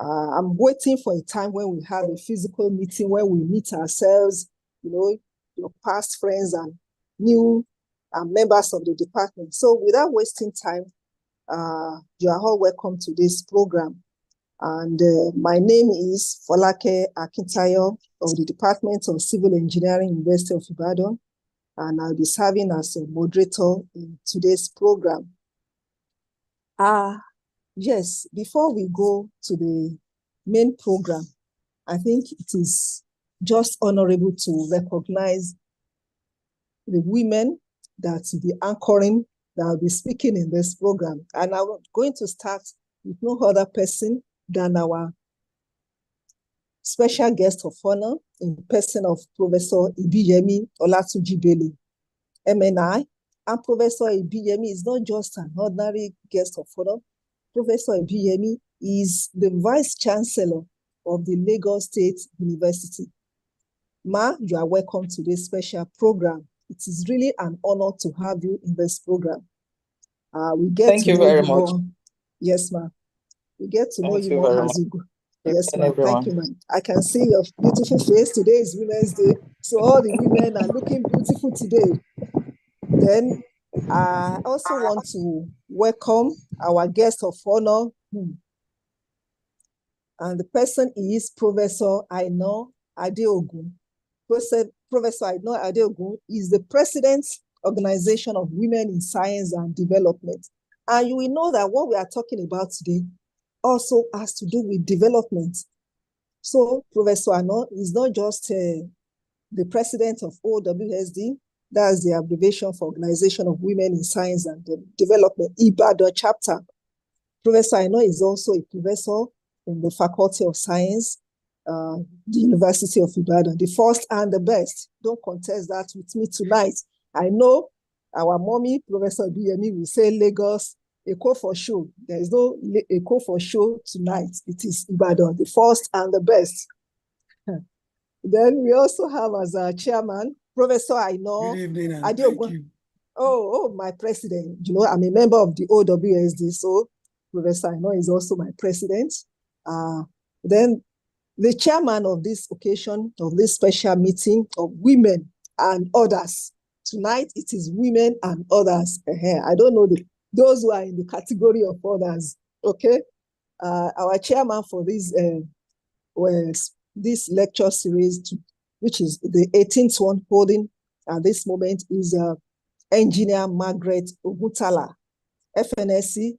I'm waiting for a time when we have a physical meeting, when we meet ourselves, your past friends and new members of the department. So without wasting time, you are all welcome to this program. And my name is Folake Akintayo of the Department of Civil Engineering, University of Ibadan, and I'll be serving as a moderator in today's program. Yes, before we go to the main program, I think it is just honorable to recognize the women that will be anchoring, that will be speaking in this program. And I'm going to start with no other person than our special guest of honor in person of Professor Ibiyemi Olatunji-Bello, MNI. And Professor Ibiyemi is not just an ordinary guest of honor. Professor Ibiyemi is the Vice Chancellor of the Lagos State University. Ma, you are welcome to this special program. It is really an honor to have you in this program. We get Thank you very much. More. Yes, ma. We get to know you more as you go. Yes, ma'am. Thank you, ma'am. I can see your beautiful face. Today is Women's Day, so all the women are looking beautiful today. Then I also want to welcome our guest of honor, and the person is Professor Aina Adeogun. Professor Aina Adeogun is the President, Organization of Women in Science and Development. And you will know that what we are talking about today also has to do with development. So Professor Aina is not just the president of OWSD, that's the abbreviation for Organization of Women in Science and Development, Ibadan chapter. Professor Aina is also a professor in the Faculty of Science, the University of Ibadan, the first and the best. Don't contest that with me tonight. I know our mommy, Professor Ibiyemi, will say Lagos, Eko for show. There is no Eko for show tonight. It is Ibadan, the first and the best. Then we also have as our chairman, Professor Aina. Good evening, and thank you. Oh, my president. I'm a member of the OWSD, so Professor Aina is also my president. Then the chairman of this occasion, of this special meeting of women and others. Tonight, it is women and others. I don't know those who are in the category of others, okay? Our chairman for this lecture series, which is the 18th one holding at this moment, is Engineer Margaret Oguntala, FNSC.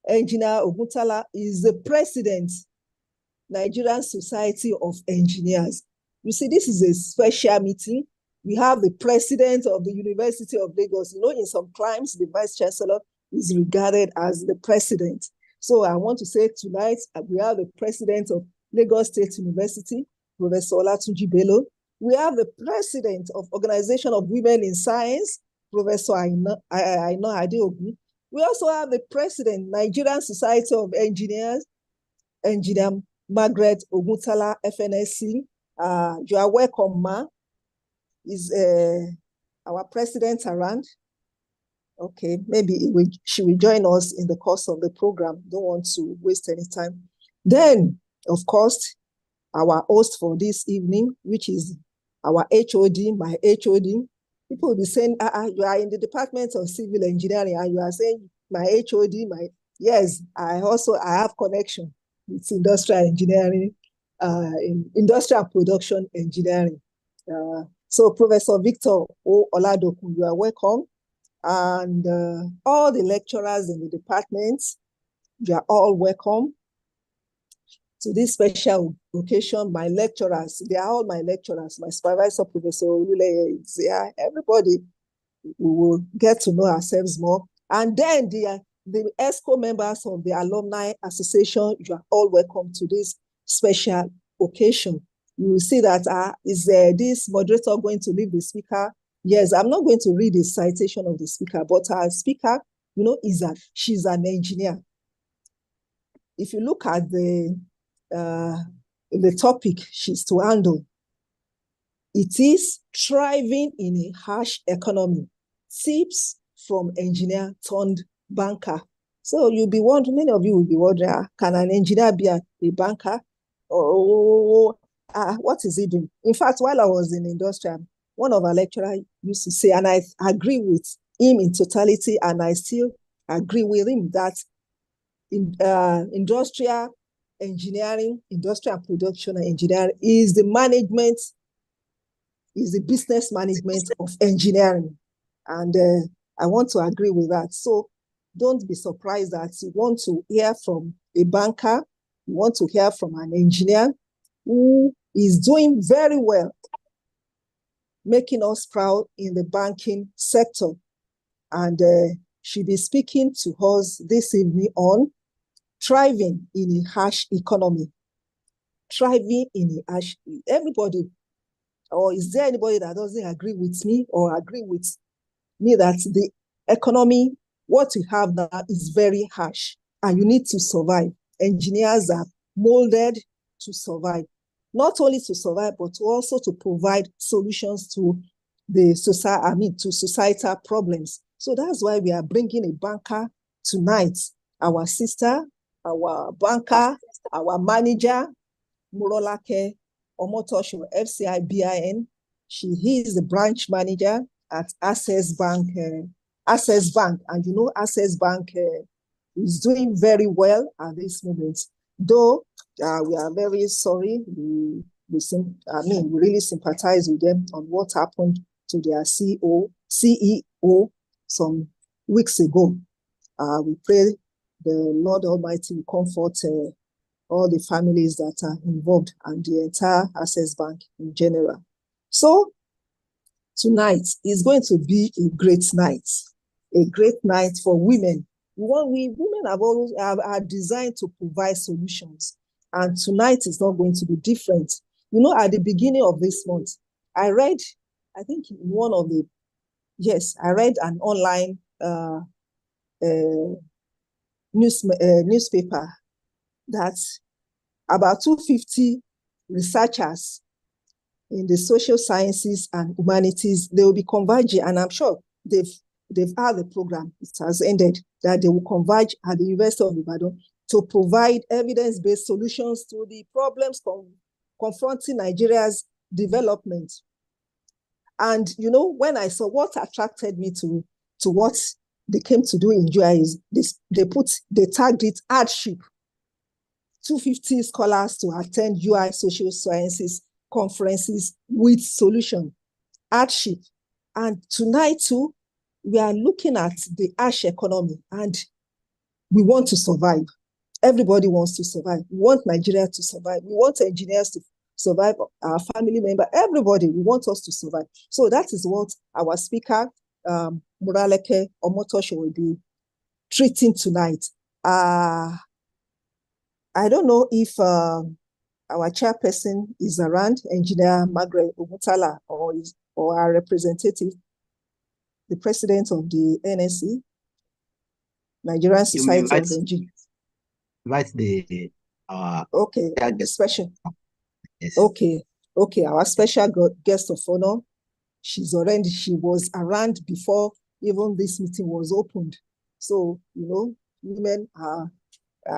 Engineer Oguntala is the president, Nigerian Society of Engineers. You see, this is a special meeting. We have the president of the University of Lagos. In some climes, the vice chancellor is regarded as the president. So I want to say tonight, we have the president of Lagos State University, Professor Olatunji-Bello. We have the president of Organization of Women in Science, Professor Aina Adeogun. We also have the president, Nigerian Society of Engineers, Engineer Margaret Oguntala, FNSC. You are welcome, ma. Is our president around? Okay, maybe she will join us in the course of the program. Don't want to waste any time. Then, of course, our host for this evening, which is our HOD, my HOD. People will be saying, you are in the Department of Civil Engineering, and you are saying my HOD, yes, I have connection with industrial engineering, in industrial production engineering. So Professor Victor O. Oladokun, you are welcome. And all the lecturers in the department, you are all welcome to this special occasion. My lecturers, they are all my lecturers. My supervisor, Professor Olule, everybody, we will get to know ourselves more. And then the ESCO members of the Alumni Association, you are all welcome to this special occasion. You will see that is this moderator going to leave the speaker? Yes, I'm not going to read the citation of the speaker, but our speaker, she's an engineer. If you look at the topic she's to handle, it is thriving in a harsh economy. Tips from engineer turned banker. So you'll be wondering, many of you will be wondering, can an engineer be a banker? Or what is he doing? In fact, while I was in industrial, one of our lecturers used to say, and I agree with him in totality, and I still agree with him, that in industrial engineering, industrial production engineering is the management, is the business management of engineering. And I want to agree with that. So don't be surprised that you want to hear from a banker, you want to hear from an engineer who is doing very well, making us proud in the banking sector. And she'll be speaking to us this evening on thriving in a harsh economy. Thriving in a harsh, everybody, or is there anybody that doesn't agree with me or agree with me that the economy, what we have now, is very harsh and you need to survive? Engineers are molded to survive, not only to survive, but also to provide solutions to the society, to societal problems. So that's why we are bringing a banker tonight, our sister, our banker, our manager, Murolake Omotosho, FCIBIN. She is the branch manager at Access Bank. Access Bank, and you know, Access Bank is doing very well at this moment. Though we are very sorry, we really sympathize with them on what happened to their CEO some weeks ago. We pray the Lord Almighty will comfort all the families that are involved and the entire Access Bank in general. So tonight is going to be a great night for women. Women have always are designed to provide solutions, and tonight is not going to be different. You know, at the beginning of this month, I read, I think one of the, yes, I read an online newspaper that about 250 researchers in the social sciences and humanities, they will be converging, and I'm sure they've had the program, it has ended, that they will converge at the University of Ibadan to provide evidence-based solutions to the problems confronting Nigeria's development. And you know, when I saw, what attracted me to what they came to do in UI is this, they tagged it hardship. 250 scholars to attend UI social sciences conferences with solution, hardship. And tonight too, we are looking at the harsh economy, and we want to survive. Everybody wants to survive. We want Nigeria to survive. We want engineers to survive, our family member, everybody, we want us to survive. So that is what our speaker, Muraleke Omotosho, will be treating tonight. I don't know if our chairperson is around, Engineer Margaret Omutala, or our representative, the president of the NSE, Nigerian Society of Engineers. Invite the okay, special. Yes. Okay, our special guest of honor. She was around before even this meeting was opened. So, you know, women are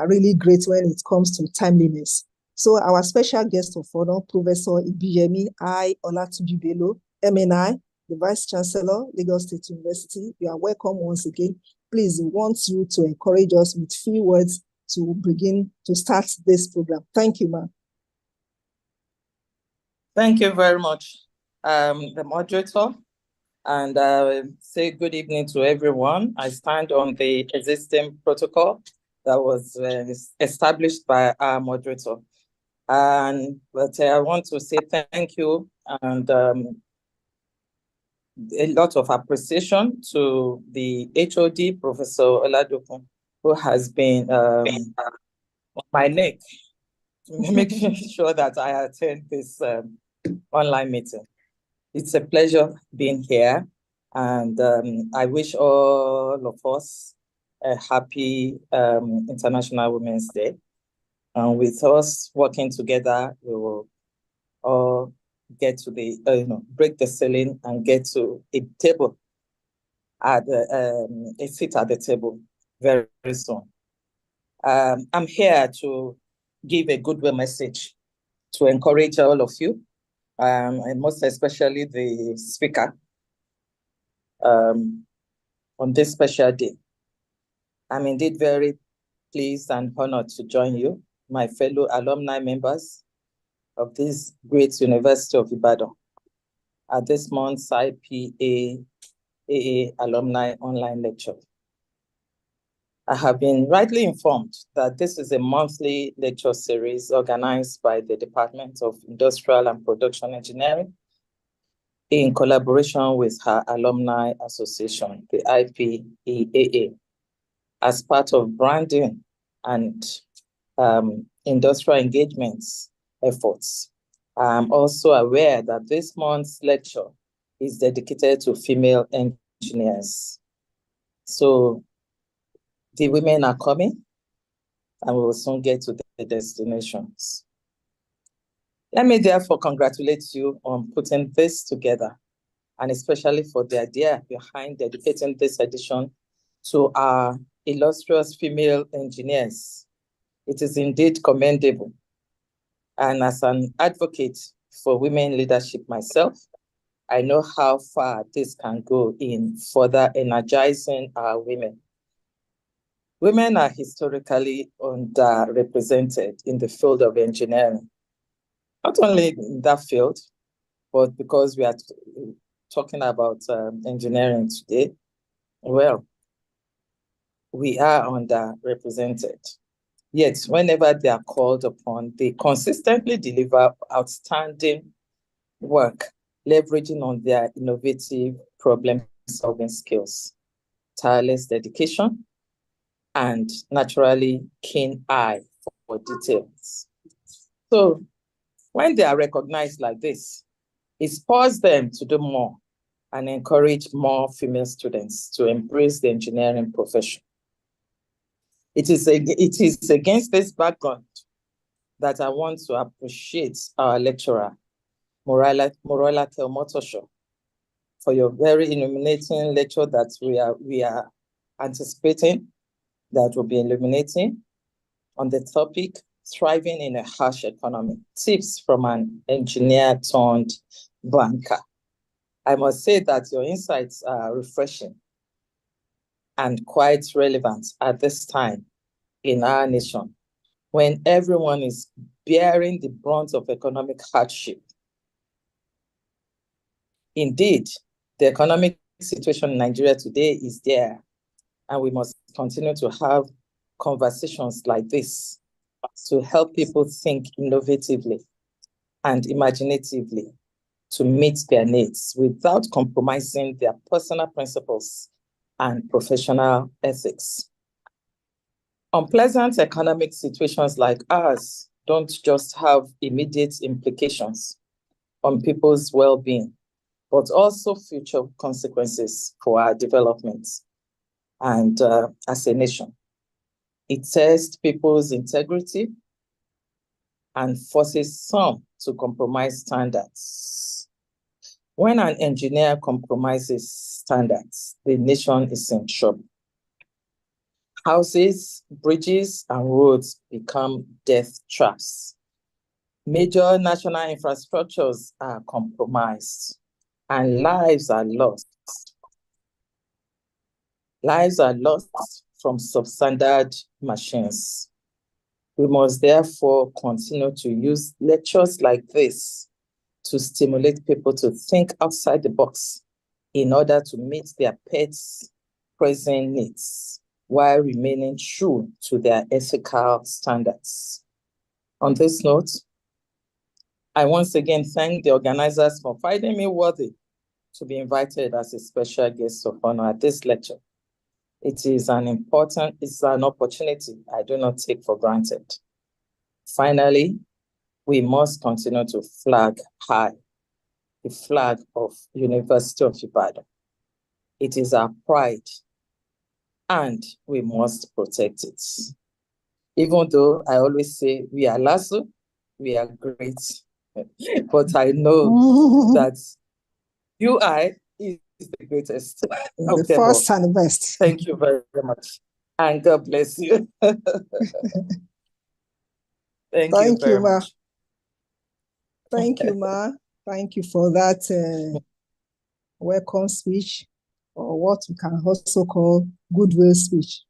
really great when it comes to timeliness. So our special guest of honor, Professor Ibiyemi I. Olatunji Bello, MNI, the Vice Chancellor, Lagos State University. You are welcome once again. Please, we want you to encourage us with few words to begin to start this program. Thank you, ma'am. Thank you very much, the moderator, and say good evening to everyone. I stand on the existing protocol that was established by our moderator. But I want to say thank you and a lot of appreciation to the HOD, Professor Oladokun, who has been on my neck to make sure that I attend this online meeting. It's a pleasure being here, and I wish all of us a happy International Women's Day. And with us working together, we will all get to the, break the ceiling and get to a table, at a seat at the table. very, very soon. I'm here to give a goodwill message to encourage all of you, and most especially the speaker, on this special day. I'm indeed very pleased and honored to join you, my fellow alumni members of this great University of Ibadan, at this month's IPA Alumni Online Lecture. I have been rightly informed that this is a monthly lecture series organized by the Department of Industrial and Production Engineering in collaboration with her alumni association, the IPEAA, as part of branding and industrial engagements efforts. I'm also aware that this month's lecture is dedicated to female engineers. So the women are coming, and we will soon get to the destinations. Let me therefore congratulate you on putting this together, and especially for the idea behind dedicating this edition to our illustrious female engineers. It is indeed commendable. And as an advocate for women leadership myself, I know how far this can go in further energizing our women. Women are historically underrepresented in the field of engineering. Not only in that field, but because we are talking about engineering today, well, we are underrepresented. Yet, whenever they are called upon, they consistently deliver outstanding work, leveraging on their innovative problem-solving skills, tireless dedication, and naturally keen eye for details. So when they are recognized like this, it spurs them to do more and encourage more female students to embrace the engineering profession. It is against this background that I want to appreciate our lecturer, Morola Kelmotosho, for your very illuminating lecture that we are anticipating, that will be illuminating on the topic, Thriving in a Harsh Economy, Tips from an Engineer turned Banker. I must say that your insights are refreshing and quite relevant at this time in our nation, when everyone is bearing the brunt of economic hardship. Indeed, the economic situation in Nigeria today is there, and we must continue to have conversations like this to help people think innovatively and imaginatively to meet their needs without compromising their personal principles and professional ethics. Unpleasant economic situations like ours don't just have immediate implications on people's well-being, but also future consequences for our development and as a nation. It tests people's integrity and forces some to compromise standards. When an engineer compromises standards, the nation is in trouble. Houses, bridges, and roads become death traps. Major national infrastructures are compromised, and lives are lost. Lives are lost from substandard machines. We must therefore continue to use lectures like this to stimulate people to think outside the box in order to meet their pets' present needs while remaining true to their ethical standards. On this note, I once again thank the organizers for finding me worthy to be invited as a special guest of honor at this lecture. It's an opportunity I do not take for granted. Finally, we must continue to flag high the flag of University of Ibadan. It is our pride, and we must protect it. Even though I always say we are LASU, we are great, but I know that UI is the greatest of The them first all. and best. Thank you very much. And God bless you. Thank you Thank very you, Ma. much. Thank you, Ma. Thank you for that welcome speech, or what we can also call goodwill speech.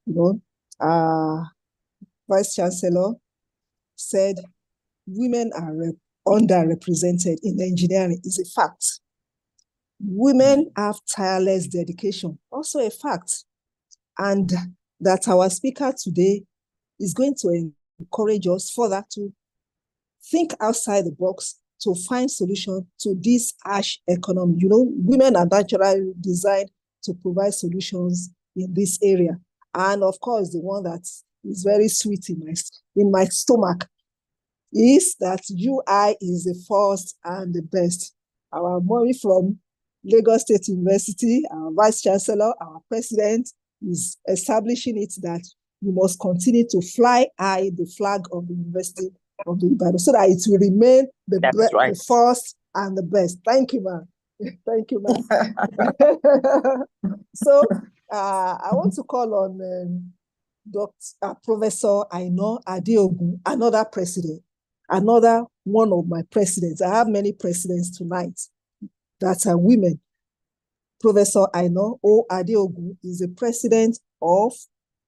Vice Chancellor said women are underrepresented in engineering is a fact. Women have tireless dedication, also a fact. And that our speaker today is going to encourage us further to think outside the box to find solutions to this harsh economy. Women are naturally designed to provide solutions in this area. And of course, the one that is very sweet in my stomach is that UI is the first and the best. Our mommy from Lagos State University, our Vice Chancellor, our President is establishing it that we must continue to fly high the flag of the University of the Ibadan so that it will remain the first and the best. Thank you, ma'am. Thank you, ma'am. So I want to call on Professor Aina Adeogun, another president, another one of my presidents. I have many presidents tonight that are women. Professor Aina Adeogun is the president of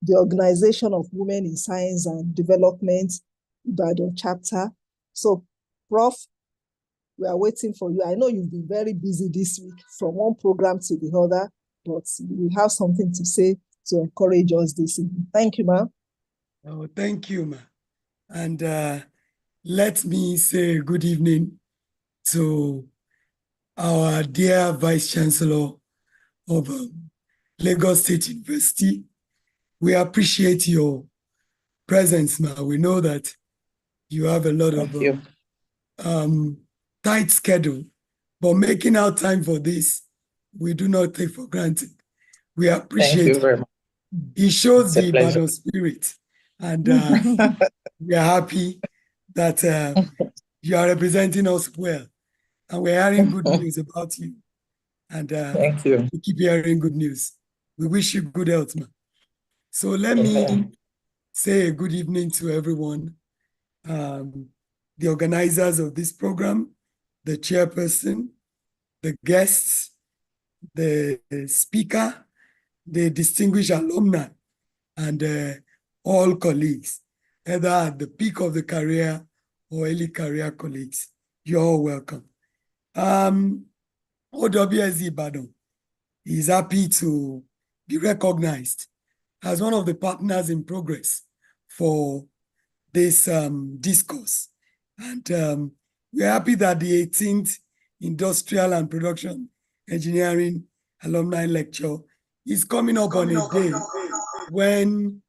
the Organization of Women in Science and Development, Ibadan chapter. So, Prof, we are waiting for you. I know you've been very busy this week from one program to the other, but we have something to say to encourage us this evening. Thank you, ma'am. Oh, thank you, ma. And let me say good evening to our dear Vice Chancellor of Lagos State University. We appreciate your presence, ma. We know that you have a lot of tight schedule, but making out time for this, we do not take for granted. We appreciate Thank you very much. It shows the Ibadan spirit, and we are happy that you are representing us well, and we're hearing good news about you. And thank you. We keep hearing good news. We wish you good health, man. So let me say a good evening to everyone, the organizers of this program, the chairperson, the guests, the speaker, the distinguished alumni, and all colleagues, either at the peak of the career or early career colleagues. You're all welcome. OWSD Ibadan is happy to be recognized as one of the partners in progress for this discourse. And we're happy that the 18th Industrial and Production Engineering Alumni Lecture is coming up on a day when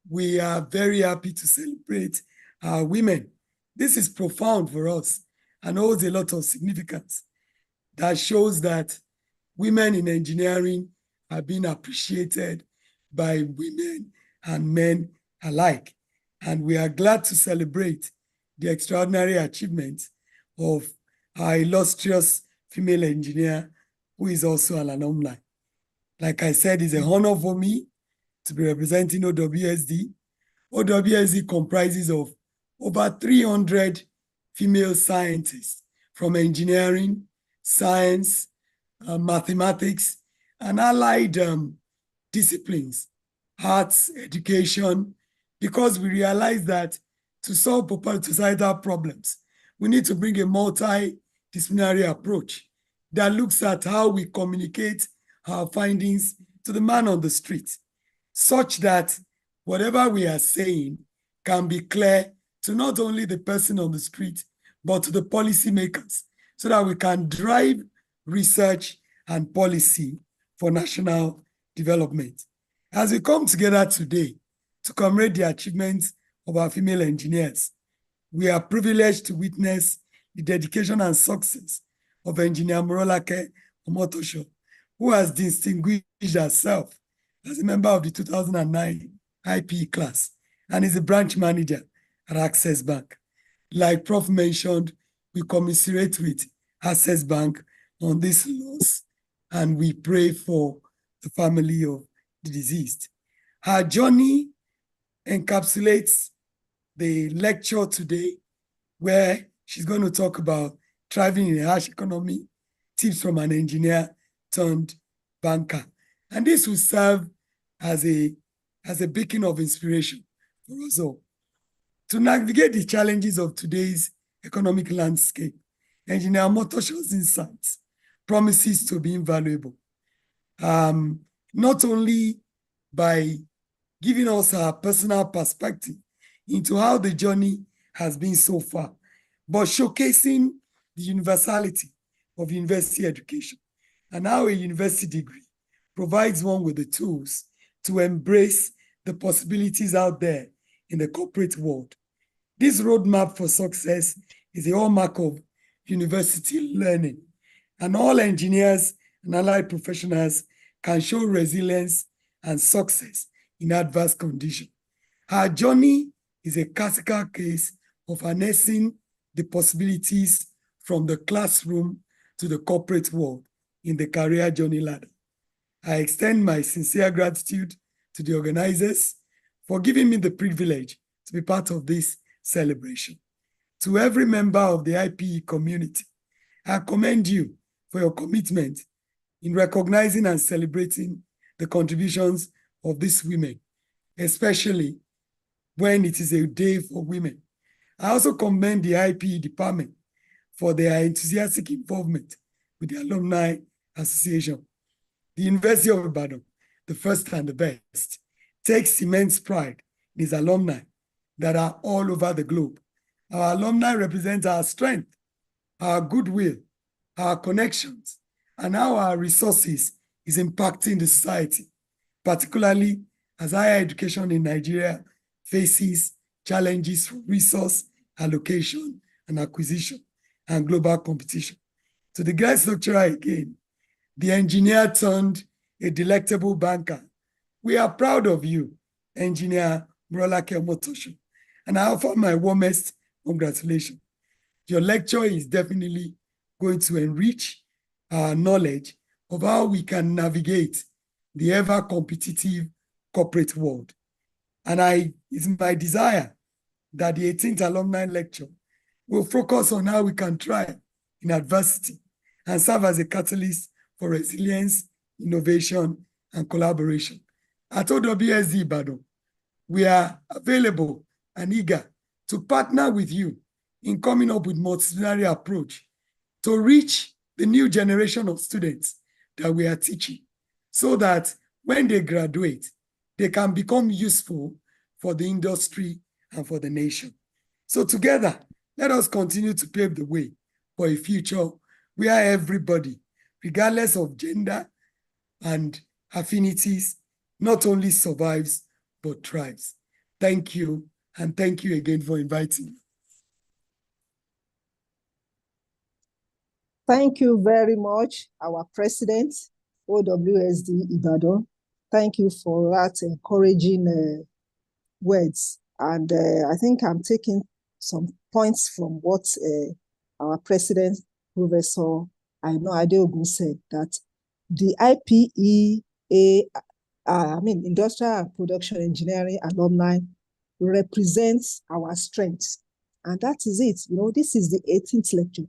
we are very happy to celebrate our women. This is profound for us and holds a lot of significance that shows that women in engineering are being appreciated by women and men alike. And we are glad to celebrate the extraordinary achievements of our illustrious female engineer, who is also an alumni. Like I said, it's an honor for me to be representing OWSD. OWSD comprises of over 300 female scientists from engineering, science, mathematics, and allied disciplines, arts, education, because we realize that to solve societal problems, we need to bring a multidisciplinary approach that looks at how we communicate our findings to the man on the street, such that whatever we are saying can be clear to not only the person on the street, but to the policymakers, so that we can drive research and policy for national development. As we come together today to commemorate the achievements of our female engineers, we are privileged to witness the dedication and success of Engineer Morolake Omotosho, who has distinguished herself as a member of the 2009 IPE class and is a branch manager at Access Bank. Like Prof mentioned, we commiserate with Access Bank on this loss, and we pray for the family of the deceased. Her journey encapsulates the lecture today, where she's going to talk about thriving in a harsh economy, tips from an engineer turned banker. And this will serve as a beacon of inspiration for us all. To navigate the challenges of today's economic landscape, Engineer Motosho's insights promises to be invaluable, not only by giving us her personal perspective into how the journey has been so far, but showcasing the universality of university education and how a university degree provides one with the tools to embrace the possibilities out there in the corporate world. This roadmap for success is a hallmark of university learning, and all engineers and allied professionals can show resilience and success in adverse conditions. Her journey is a classical case of harnessing the possibilities from the classroom to the corporate world in the career journey ladder. I extend my sincere gratitude to the organizers for giving me the privilege to be part of this celebration. To every member of the IPE community, I commend you for your commitment in recognizing and celebrating the contributions of these women, especially when it is a day for women. I also commend the IPE department for their enthusiastic involvement with the Alumni Association. The University of Ibadan, the first and the best, takes immense pride in its alumni that are all over the globe. Our alumni represent our strength, our goodwill, our connections, and how our resources is impacting the society, particularly as higher education in Nigeria faces challenges for resource allocation and acquisition and global competition. To the guest lecturer again, the engineer turned a delectable banker. We are proud of you, Engineer Morolake Omotosho, and I offer my warmest congratulations. Your lecture is definitely going to enrich our knowledge of how we can navigate the ever-competitive corporate world. And it's my desire that the 18th alumni lecture will focus on how we can thrive in adversity and serve as a catalyst for resilience, innovation, and collaboration. At OWSD Ibadan, we are available and eager to partner with you in coming up with multidisciplinary approach to reach the new generation of students that we are teaching, so that when they graduate, they can become useful for the industry and for the nation. So together, let us continue to pave the way for a future where everybody, regardless of gender and affinities, not only survives, but thrives. Thank you, and thank you again for inviting me. Thank you very much, our president, OWSD Ibadan. Thank you for that encouraging words. And I think I'm taking some points from what our president, Professor Aino Adeogun, said, that the IPEA, Industrial and Production Engineering Alumni, represents our strengths. And that is it. You know, this is the 18th lecture.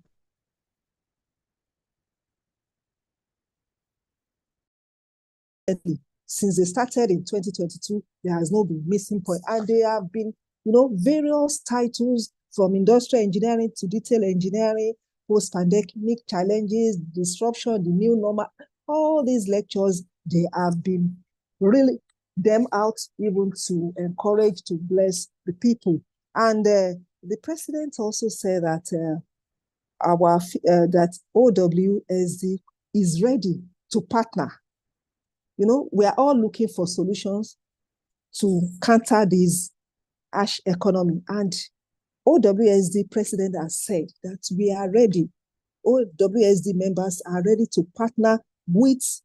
Since they started in 2022, there has not been missing point. And there have been, various titles from industrial engineering to detail engineering, post-pandemic challenges, disruption, the new normal. All these lectures, they have been really them out even to encourage, to bless the people. And the president also said that that OWSD is ready to partner. We are all looking for solutions to counter this harsh economy. And OWSD president has said that we are ready. OWSD members are ready to partner with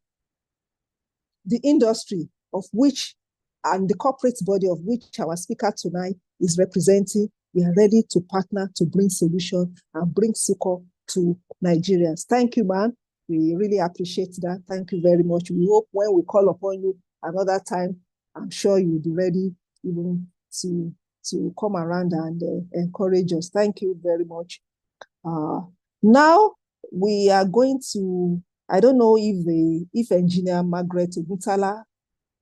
the industry of which, and the corporate body of which our speaker tonight is representing. We are ready to partner to bring solution and bring succor to Nigerians. Thank you, man. We really appreciate that. Thank you very much. We hope when we call upon you another time, I'm sure you'll be ready even to come around and encourage us. Thank you very much. Now we are going to, I don't know if Engineer Margaret Oguntala,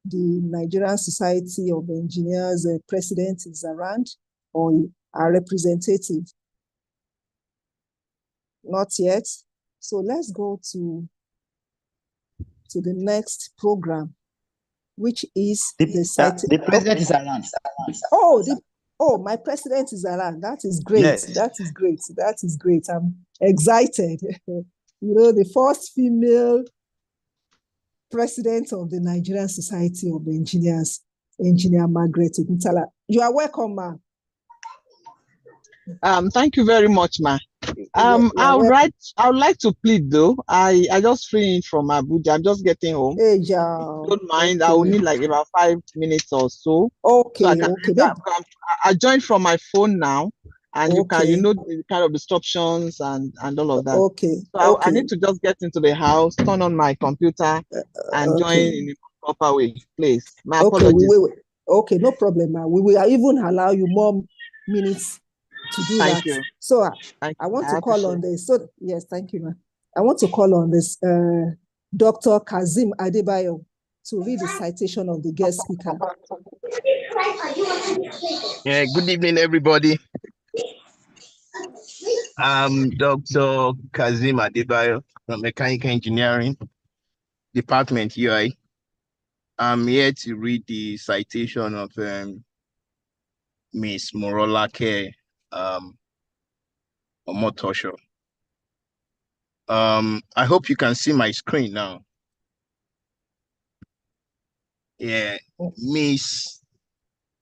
the Nigerian Society of Engineers president, is around, or our representative. Not yet. So let's go to the next program, which is the citation. The president is around. Oh, my president is around. That is great. Yes. That is great. That is great. I'm excited. The first female president of the Nigerian Society of Engineers, Engineer Margaret Oguntala. You are welcome, ma. Thank you very much, ma. I would like to plead though. I just flew in from Abuja. I'm just getting home. Hey, If you don't mind, I will need like about 5 minutes or so. Okay, So I joined from my phone now, and you can, the kind of disruptions and all of that. Okay. So I need to just get into the house, turn on my computer, and join in a proper way, please. My apologies. Okay, no problem, ma. We will even allow you more minutes to do that. Thank you. So I want to call on this. So yes, thank you, ma. I want to call on this Dr. Kazim Adebayo to read the citation of the guest speaker. Yeah, good evening, everybody. I'm Dr. Kazim Adebayo from Mechanical Engineering Department, UI. I'm here to read the citation of Miss Morolake Omotosho. I hope you can see my screen now. Yeah, Miss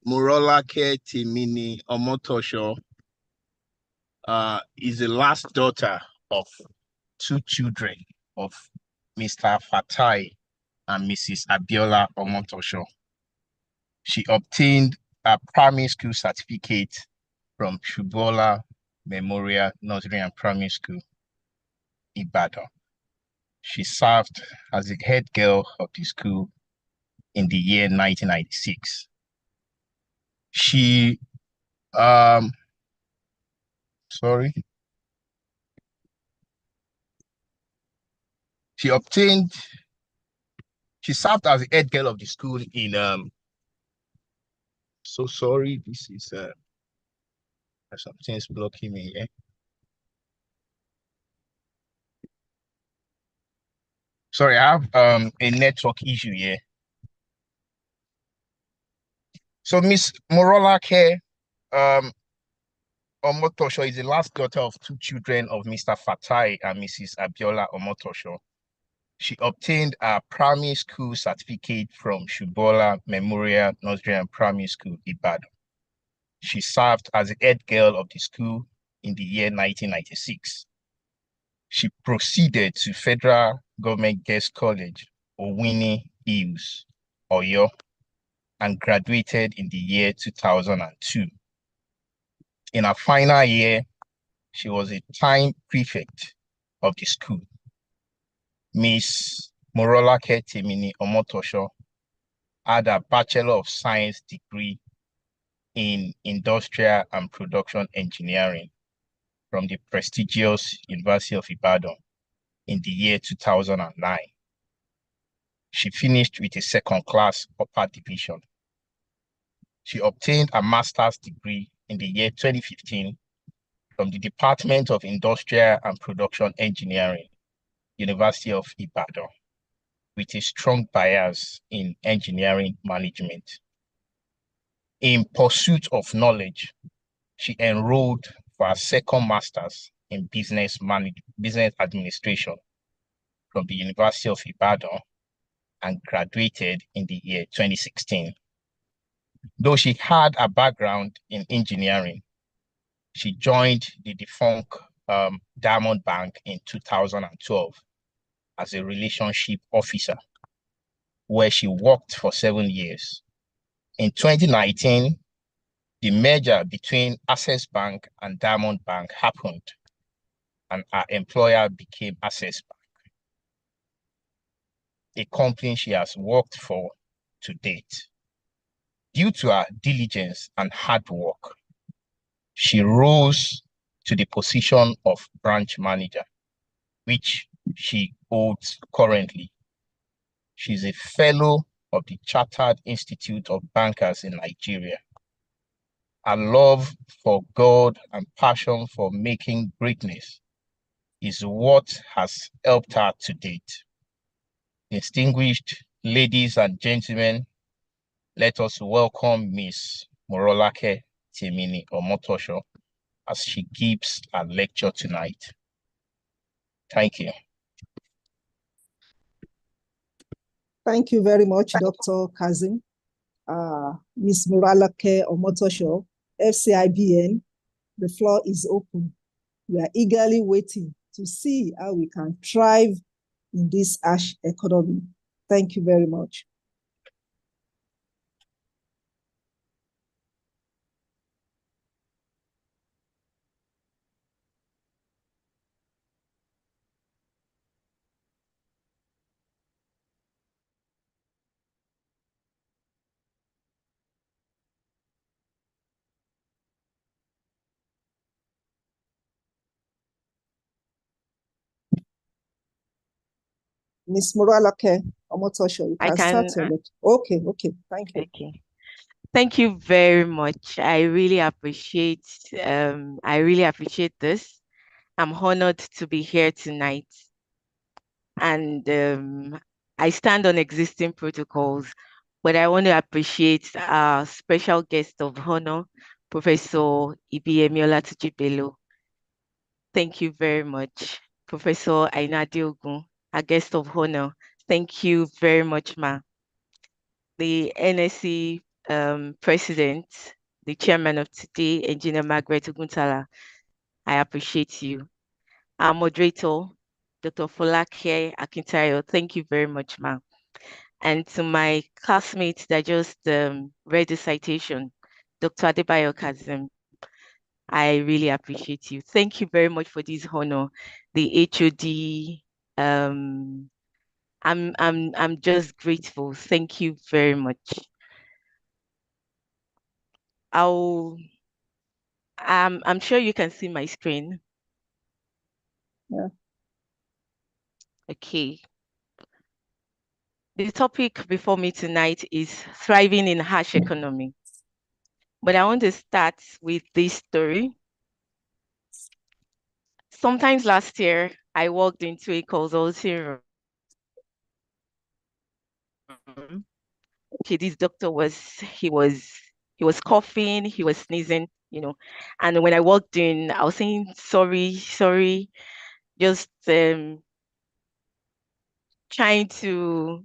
Morolake Timini Omotosho is the last daughter of 2 children of Mr. Fatai and Mrs. Abiola Omotosho. She obtained a primary school certificate from Shubola Memorial Nursery and Primary School, Ibadan. She served as the head girl of the school in the year 1996. She She served as the head girl of the school in this is something's blocking me here. Sorry, I have a network issue here. So Miss Morolake Omotosho is the last daughter of 2 children of Mr. Fatai and Mrs. Abiola Omotosho. She obtained a primary school certificate from Shubola Memorial Nursery and Primary School, Ibadan. She served as the head girl of the school in the year 1996. She proceeded to Federal Government Girls College, Owini Hills, Oyo, and graduated in the year 2002. In her final year, she was a time prefect of the school. Miss Morolake Temini Omotosho had a Bachelor of Science degree in Industrial and Production Engineering from the prestigious University of Ibadan in the year 2009. She finished with a second-class upper division. She obtained a master's degree in the year 2015 from the Department of Industrial and Production Engineering, University of Ibadan, with a strong bias in engineering management. In pursuit of knowledge, she enrolled for a second master's in business administration from the University of Ibadan and graduated in the year 2016. Though she had a background in engineering, she joined the defunct Diamond Bank in 2012 as a relationship officer, where she worked for 7 years. In 2019, the merger between Access Bank and Diamond Bank happened, and her employer became Access Bank, a company she has worked for to date. Due to her diligence and hard work, she rose to the position of branch manager, which she holds currently. She's a fellow of the Chartered Institute of Bankers in Nigeria. Her love for God and passion for making greatness is what has helped her to date. Distinguished ladies and gentlemen, let us welcome Miss Morolake Temini Omotosho as she gives a lecture tonight. Thank you. Thank you very much, Dr. Kazim. Ms. Morolake Omotosho, FCIBN, the floor is open. We are eagerly waiting to see how we can thrive in this ash economy. Thank you very much. Ms. Morolake Omotosho, you can start your lecture. Okay, thank you. Okay. Thank you very much. I really appreciate this. I'm honored to be here tonight. And I stand on existing protocols, but I want to appreciate our special guest of honor, Professor Ibiemiola Tujibelo. Thank you very much. Professor Aina Diogun, our guest of honor. Thank you very much, ma. The NSC president, the chairman of today, Engineer Margaret Oguntala, I appreciate you. Our moderator, Dr. Folake Akintayo, thank you very much, ma'am. And to my classmates that just read the citation, Dr. Adebayo Kazim, I really appreciate you. Thank you very much for this honor. The HOD, I'm just grateful. Thank you very much. I'm sure you can see my screen. Yeah. Okay. The topic before me tonight is thriving in harsh economy. But I want to start with this story. Sometimes last year, I walked into a consulting room. Okay, this doctor was coughing, he was sneezing, and when I walked in, I was saying, sorry, just trying to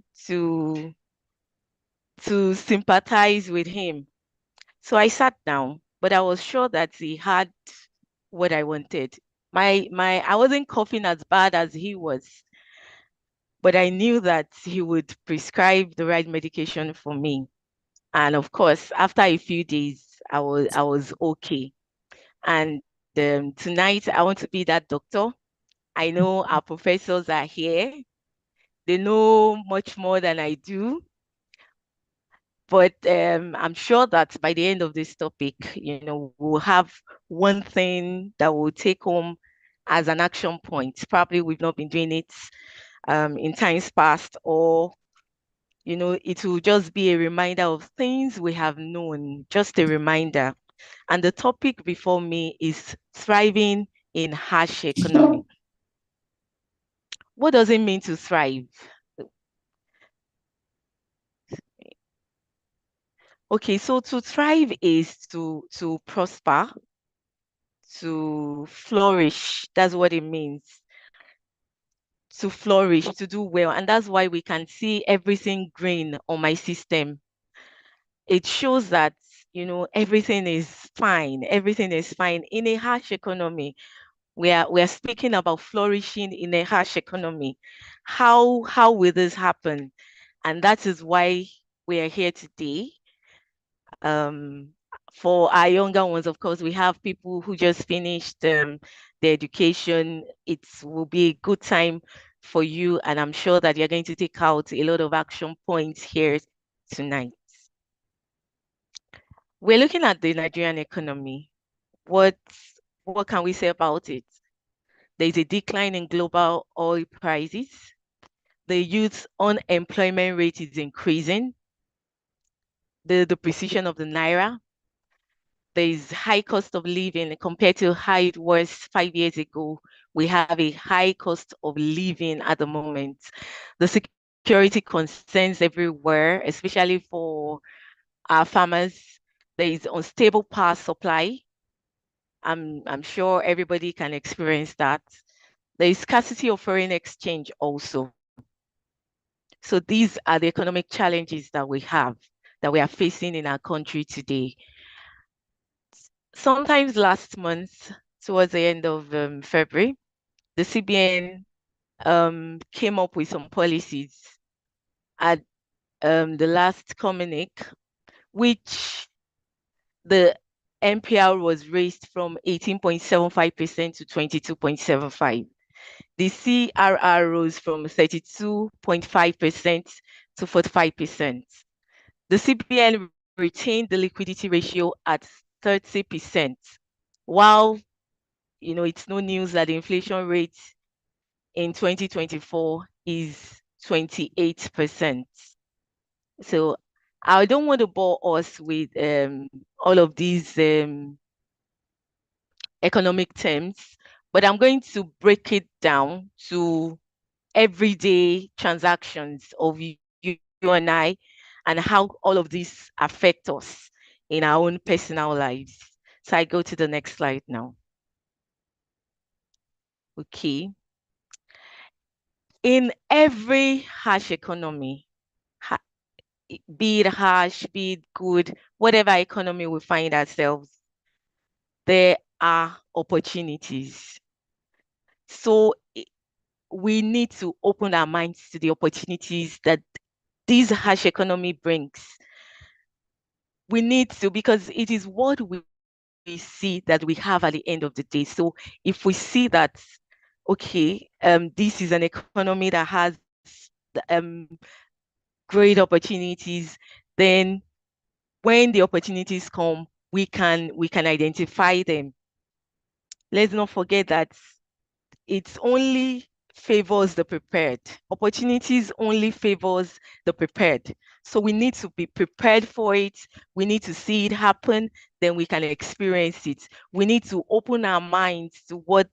sympathize with him. So I sat down, but I was sure that he had what I wanted. I wasn't coughing as bad as he was, but I knew that he would prescribe the right medication for me. And of course, after a few days, I was okay. And tonight, I want to be that doctor. I know our professors are here. They know much more than I do. But I'm sure that by the end of this topic, we'll have one thing that we'll take home as an action point. Probably we've not been doing it in times past, or it will just be a reminder of things we have known, just a reminder. And the topic before me is thriving in harsh economy. What does it mean to thrive? Okay, so to thrive is to prosper, to flourish. That's what it means. To flourish, to do well. And that's why we can see everything green on my system. It shows that, everything is fine. Everything is fine. In a harsh economy, we are speaking about flourishing in a harsh economy. How will this happen? And that is why we are here today. For our younger ones, of course, we have people who just finished their education. It will be a good time for you, and I'm sure that you're going to take out a lot of action points here tonight. We're looking at the Nigerian economy. What can we say about it? There's a decline in global oil prices. The youth unemployment rate is increasing. The depreciation of the naira. There is high cost of living compared to how it was 5 years ago. We have a high cost of living at the moment. The security concerns everywhere, especially for our farmers. There is unstable power supply. I'm sure everybody can experience that. There is scarcity of foreign exchange also. So these are the economic challenges that we have, that we are facing in our country today. Sometimes last month, towards the end of February, the CBN came up with some policies at the last communique, which the MPR was raised from 18.75% to 22.75%. The CRR rose from 32.5% to 45%. The CBN retained the liquidity ratio at 30%, while it's no news that the inflation rate in 2024 is 28%. So I don't want to bore us with all of these economic terms, but I'm going to break it down to everyday transactions of you and I, and how all of these affect us in our own personal lives. So I go to the next slide now. Okay. In every harsh economy, be it harsh, be it good, whatever economy we find ourselves, there are opportunities. So we need to open our minds to the opportunities that this harsh economy brings. We need to, because it is what we see that we have at the end of the day. So if we see that, okay, this is an economy that has great opportunities, then when the opportunities come, we can identify them. Let's not forget that it only favors the prepared. Opportunities only favors the prepared. So we need to be prepared for it. We need to see it happen, then we can experience it. We need to open our minds to what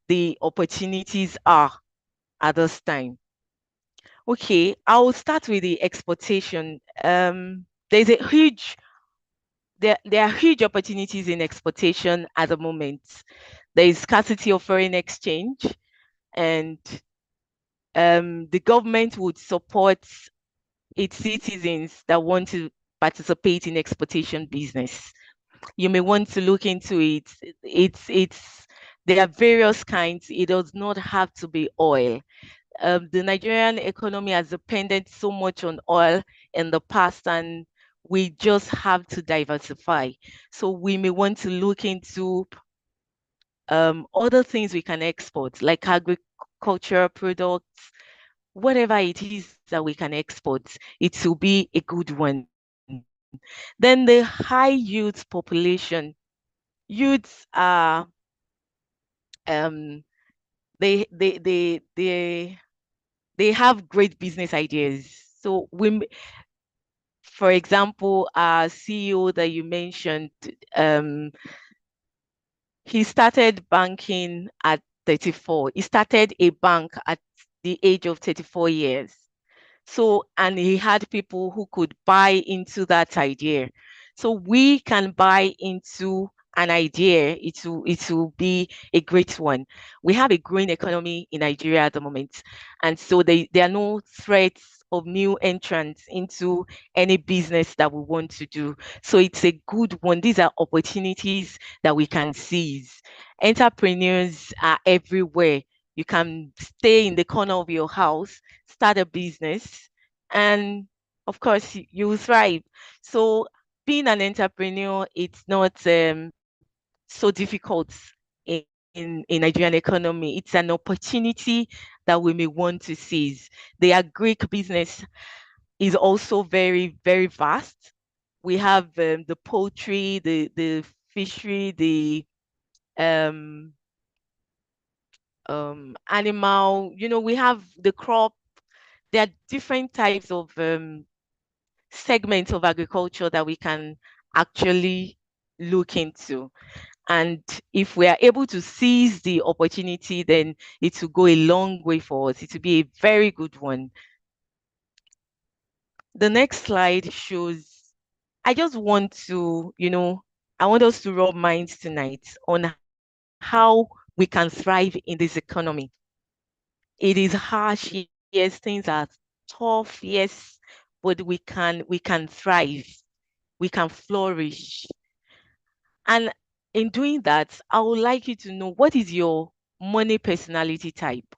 the opportunities are at this time. Okay, I will start with the exportation. There's a huge there are huge opportunities in exportation at the moment. There is scarcity of foreign exchange, and the government would support its citizens that want to participate in exportation business. You may want to look into it. There are various kinds. It does not have to be oil. The Nigerian economy has depended so much on oil in the past, and we just have to diversify. So we may want to look into other things we can export, like agricultural products, whatever it is that we can export, it will be a good one. Then the high youth population. Youths are they have great business ideas. So for example, our CEO that you mentioned, he started banking at 34. He started a bank at the age of 34 years. So, and he had people who could buy into that idea. So we can buy into an idea, it will be a great one. We have a growing economy in Nigeria at the moment. And so there are no threats of new entrants into any business that we want to do. So it's a good one. These are opportunities that we can seize. Entrepreneurs are everywhere. You can stay in the corner of your house, start a business, and of course you will thrive. So being an entrepreneur, it's not so difficult in Nigerian economy. It's an opportunity that we may want to seize. The agric business is also very, very vast. We have the poultry, the fishery, the animal, we have the crop. There are different types of segments of agriculture that we can actually look into. And if we are able to seize the opportunity, then it will go a long way for us. It will be a very good one. The next slide shows, I just want to, I want us to rub minds tonight on how we can thrive in this economy. It is harsh, yes, things are tough, yes, but we can thrive, we can flourish. And in doing that, I would like you to know, what is your money personality type?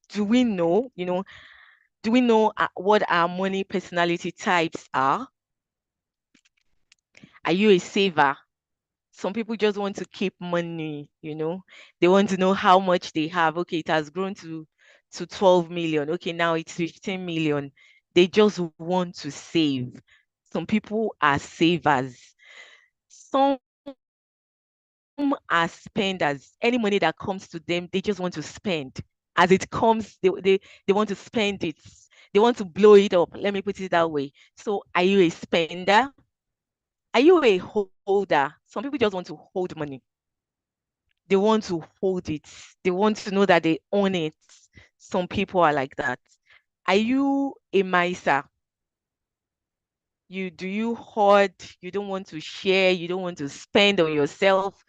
Do we know, what our money personality types are? Are you a saver? Some people just want to keep money, they want to know how much they have. Okay, it has grown to 12 million. Okay, now it's 15 million. They just want to save. Some people are savers. Some are spenders. Any money that comes to them, they just want to spend. As it comes, they want to spend it. They want to blow it up. Let me put it that way. So are you a spender? Are you a holder? Some people just want to hold money. They want to hold it. They want to know that they own it. Some people are like that. Are you a miser? Do you hoard? You don't want to share. You don't want to spend on yourself.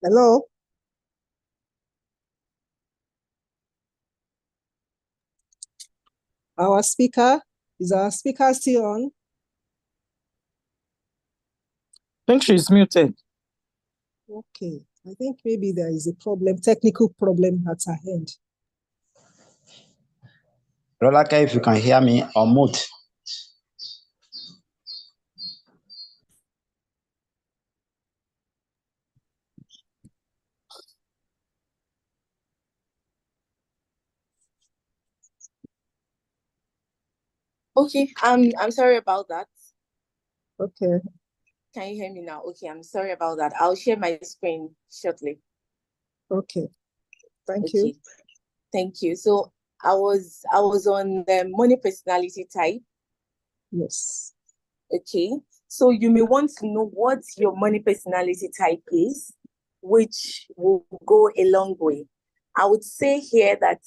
Hello? Our speaker, is our speaker still on? I think she's muted. Okay, I think maybe there is a problem, technical problem at her end. Rolaka, if you can hear me, on mute. Okay, I'm sorry about that. Okay. Can you hear me now? Okay, I'm sorry about that. I'll share my screen shortly. Okay. Thank you. Okay, thank you. So I was on the money personality type. Yes. Okay, so you may want to know what your money personality type is, which will go a long way. I would say here that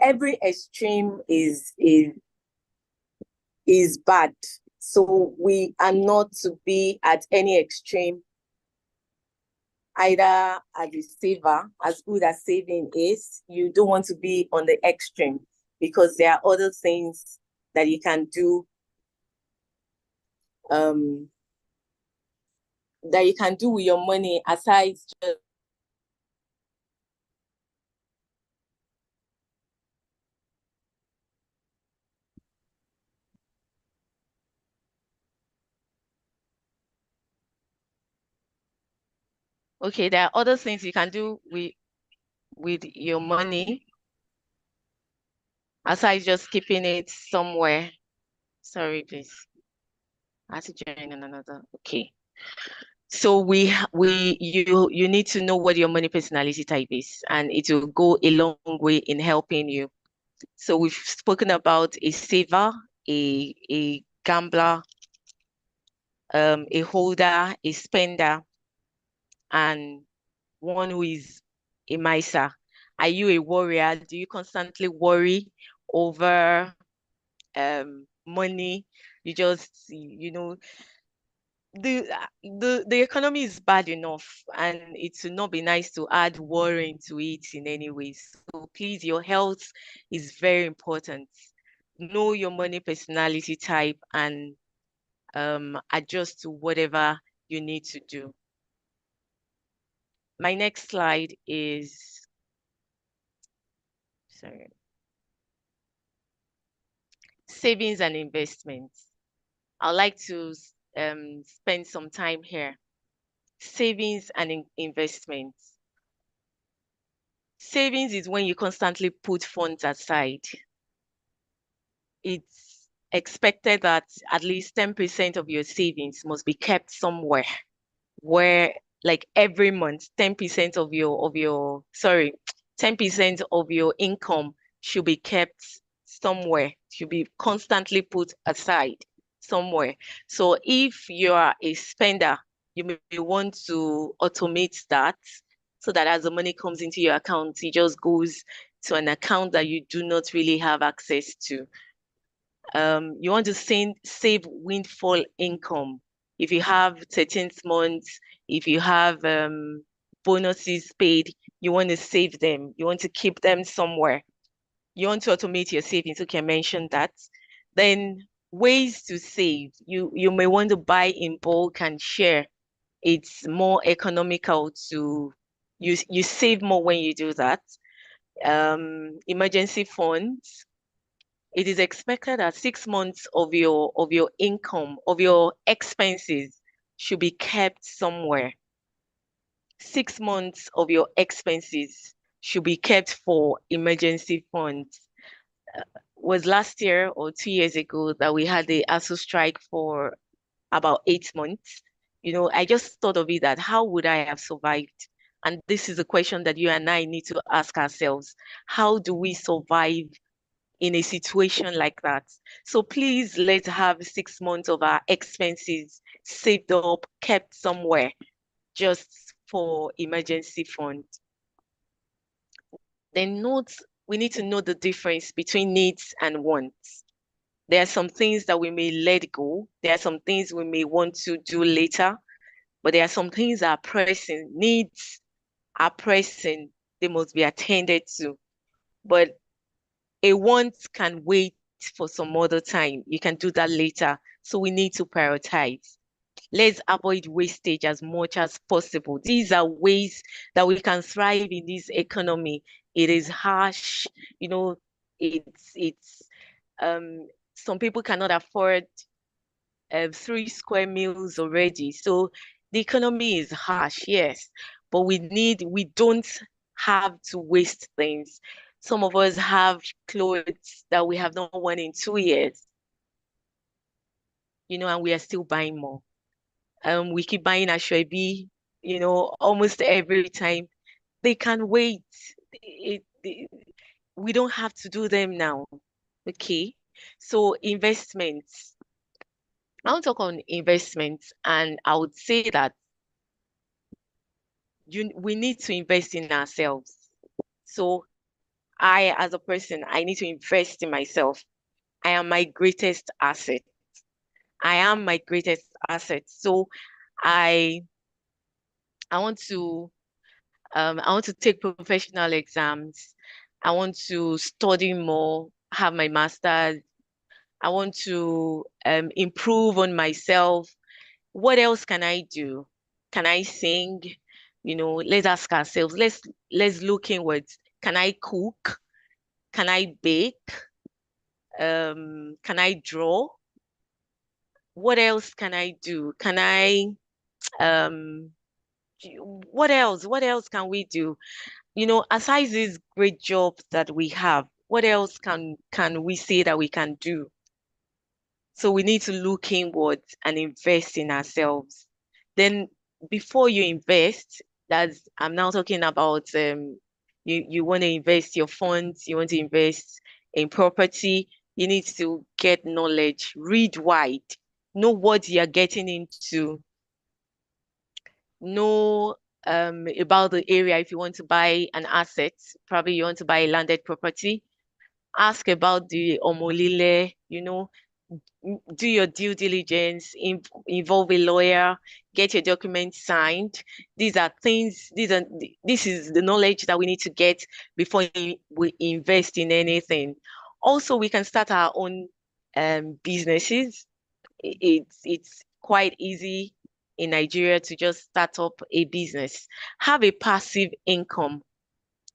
every extreme is bad. So we are not to be at any extreme, either as a saver, as good as saving is, you don't want to be on the extreme, because there are other things that you can do with your money aside just okay, there are other things you can do with your money aside just keeping it somewhere. Sorry, please. I have to join on another. Okay. So you need to know what your money personality type is, and it will go a long way in helping you. So we've spoken about a saver, a gambler, a holder, a spender, and one who is a miser. Are you a worrier? Do you constantly worry over money? You just, the economy is bad enough, and it would not be nice to add worrying to it in any way. So please, your health is very important. Know your money personality type and adjust to whatever you need to do. My next slide is, sorry, savings and investments. I'd like to spend some time here. Savings and investments. Savings is when you constantly put funds aside. It's expected that at least 10% of your savings must be kept somewhere, where like every month 10% of your 10% of your income should be kept somewhere, should be constantly put aside somewhere. So if you are a spender, you may want to automate that, so that as the money comes into your account, it just goes to an account that you do not really have access to. You want to save windfall income. If you have 13th month, if you have bonuses paid, you want to save them. You want to keep them somewhere. You want to automate your savings. Okay, I mentioned that. Then ways to save. You may want to buy in bulk and share. It's more economical to you save more when you do that. Emergency funds. It is expected that 6 months of your income, of your expenses, should be kept somewhere. 6 months of your expenses should be kept for emergency funds. Was last year or 2 years ago that we had the ASU strike for about 8 months. I just thought of it, that how would I have survived? And this is a question that you and I need to ask ourselves. How do we survive in a situation like that? So please, let's have 6 months of our expenses saved up, kept somewhere, just for emergency fund. Then we need to know the difference between needs and wants. There are some things that we may let go. There are some things we may want to do later, but there are some things that are pressing. Needs are pressing. They must be attended to. But a want can wait for some other time. You can do that later. So we need to prioritize. Let's avoid wastage as much as possible. These are ways that we can thrive in this economy. It is harsh, it's some people cannot afford 3 square meals already. So the economy is harsh, yes, but we don't have to waste things. Some of us have clothes that we have not worn in 2 years. and we are still buying more. We keep buying Ashwebi, almost every time. They can wait. We don't have to do them now. Okay. So investments. I want to talk on investments, and I would say that we need to invest in ourselves. So I, as a person, I need to invest in myself. I am my greatest asset. I am my greatest asset. So I I want to take professional exams. I want to study more, have my master's. I want to improve on myself. What else can I do? Can I sing? Let's ask ourselves. Let's look inwards. Can I cook? Can I bake? Can I draw? What else can I do? Can I um what else? What else can we do? Aside these great jobs that we have, what else can we say that we can do? So we need to look inwards and invest in ourselves. Then before you invest, I'm now talking about you want to invest your funds, you want to invest in property, you need to get knowledge, read wide, know what you're getting into, know about the area. If you want to buy an asset, probably you want to buy a landed property, ask about the omolile, do your due diligence, involve a lawyer, get your documents signed. This is the knowledge that we need to get before we invest in anything. Also, we can start our own businesses. It's quite easy in Nigeria to just start up a business. Have a passive income.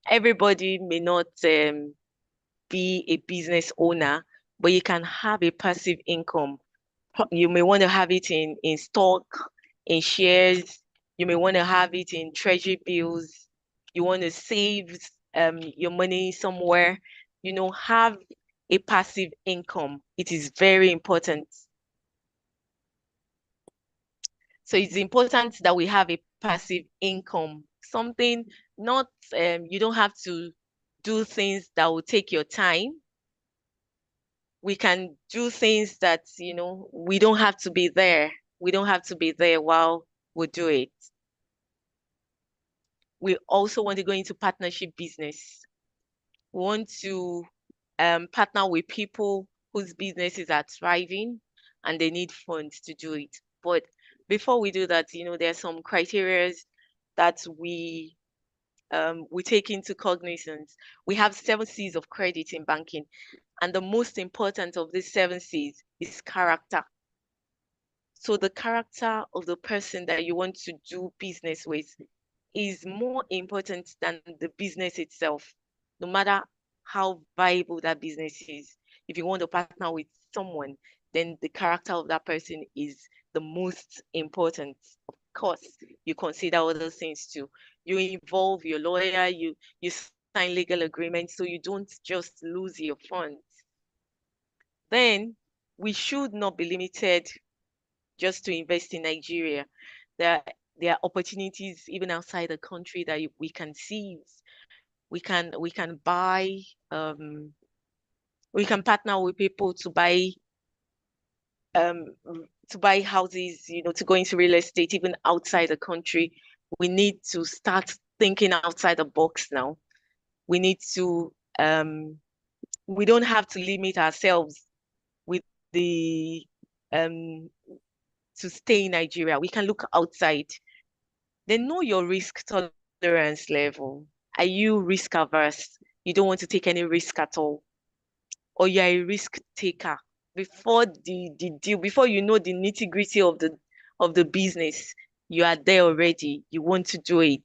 Everybody may not be a business owner, but you can have a passive income. You may want to have it in stock, in shares. You may want to have it in treasury bills. You want to save your money somewhere. Have a passive income. It is very important. So it's important that we have a passive income. Something not you don't have to do things that will take your time. We can do things that, we don't have to be there. We don't have to be there while we do it. We also want to go into partnership business. We want to partner with people whose businesses are thriving and they need funds to do it. But before we do that, there are some criteria that we take into cognizance. We have 7 C's of credit in banking. And the most important of these 7 C's is character. So the character of the person that you want to do business with is more important than the business itself, no matter how viable that business is. If you want to partner with someone, then the character of that person is the most important. Of course, you consider other things too. You involve your lawyer, you sign legal agreements so you don't just lose your funds. Then we should not be limited just to invest in Nigeria. There are opportunities even outside the country that we can seize. We can buy we can partner with people um to buy houses, to go into real estate even outside the country. We need to start thinking outside the box now. We need to we don't have to limit ourselves with the to stay in Nigeria. We can look outside. Then know your risk tolerance level. Are you risk averse? You don't want to take any risk at all. Or you're a risk taker. Before the deal, before you know the nitty-gritty of the business, you are there already. You want to do it.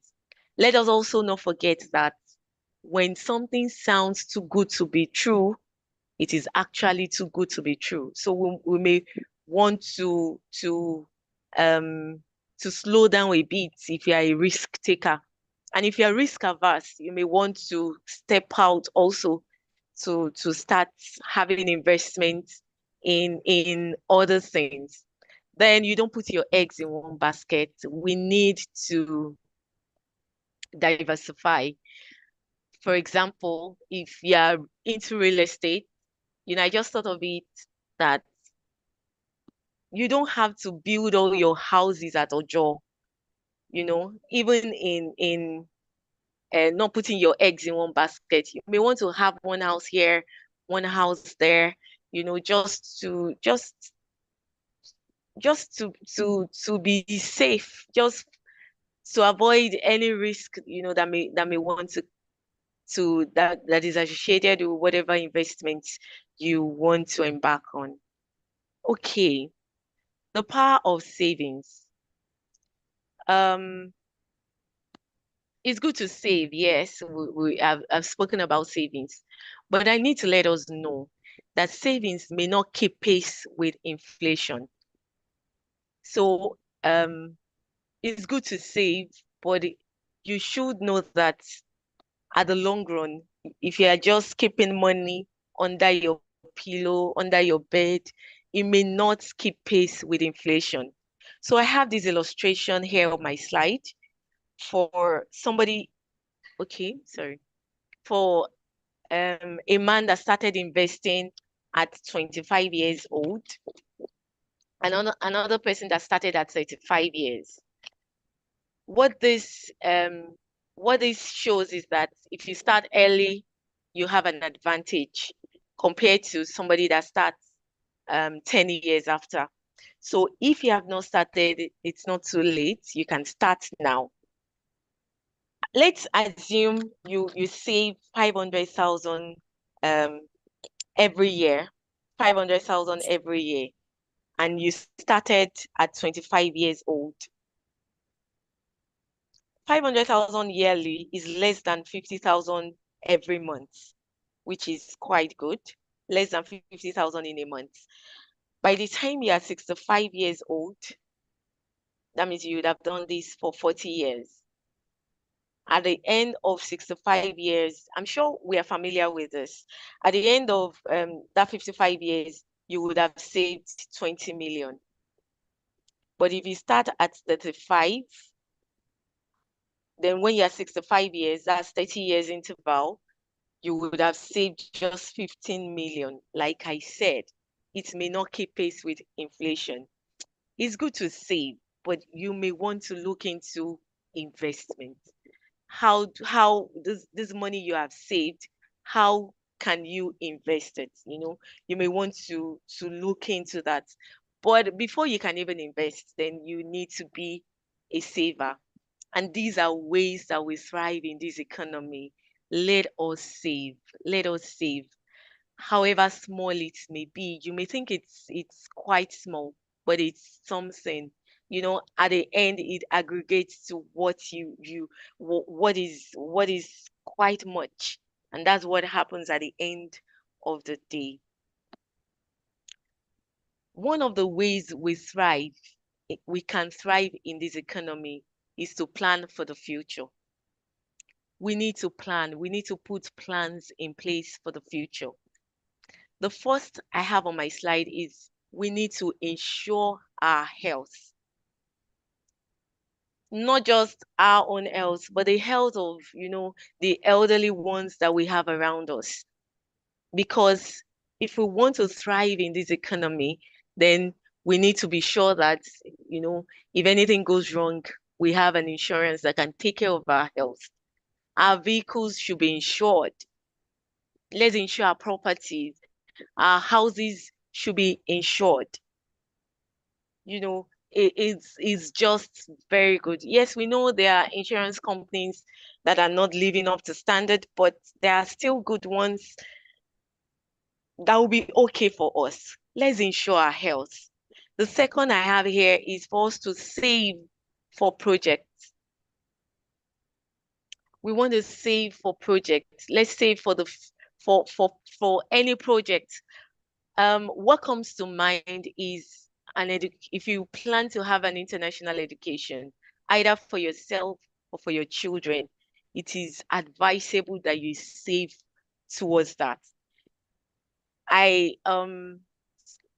Let us also not forget that when something sounds too good to be true, it is actually too good to be true. So we may want to slow down a bit if you are a risk taker. And if you're risk averse, you may want to step out also to start having investments in other things, then you don't put your eggs in one basket. We need to diversify. For example, if you're into real estate, I just thought of it that you don't have to build all your houses at Ojo, even in not putting your eggs in one basket. You may want to have one house here, one house there, just to be safe, just to avoid any risk, that may want that is associated with whatever investment you want to embark on. Okay, the power of savings. Um, it's good to save, yes. I've spoken about savings, but I need to let us know that savings may not keep pace with inflation. So it's good to save, but you should know that at the long run, if you are just keeping money under your pillow, under your bed, it may not keep pace with inflation. So I have this illustration here on my slide for somebody, okay, sorry, for a man that started investing at 25 years old, and another person that started at 35 years. What this shows is that if you start early, you have an advantage compared to somebody that starts 10 years after. So if you have not started, it's not too late. You can start now. Let's assume you save 500,000 every year, 500,000 every year, and you started at 25 years old. 500,000 yearly is less than 50,000 every month, which is quite good. Less than 50,000 in a month. By the time you are 65 years old, that means you would have done this for 40 years. At the end of 65 years, I'm sure we are familiar with this. At the end of that 55 years, you would have saved 20 million. But if you start at 35, then when you're 65 years, that's 30 years interval, you would have saved just 15 million. Like I said, it may not keep pace with inflation. It's good to save, but you may want to look into investment. How this money you have saved, how can you invest it? You may want to look into that. But before you can even invest, then you need to be a saver. And these are ways that we thrive in this economy. Let us save. Let us save. However small it may be, you may think it's quite small, but it's something. At the end, it aggregates to what what is quite much. And that's what happens at the end of the day. One of the ways we can thrive in this economy is to plan for the future. We need to plan. We need to put plans in place for the future. The first I have on my slide is we need to ensure our health. Not just our own health, but the health of, the elderly ones that we have around us. Because if we want to thrive in this economy, then we need to be sure that, if anything goes wrong, we have an insurance that can take care of our health. Our vehicles should be insured. Let's insure our properties. Our houses should be insured. It's just very good. Yes, we know there are insurance companies that are not living up to standard, but there are still good ones that will be okay for us. Let's ensure our health. The second I have here is for us to save for projects. We want to save for projects. Let's save for for any project. What comes to mind is if you plan to have an international education, either for yourself or for your children, it is advisable that you save towards that.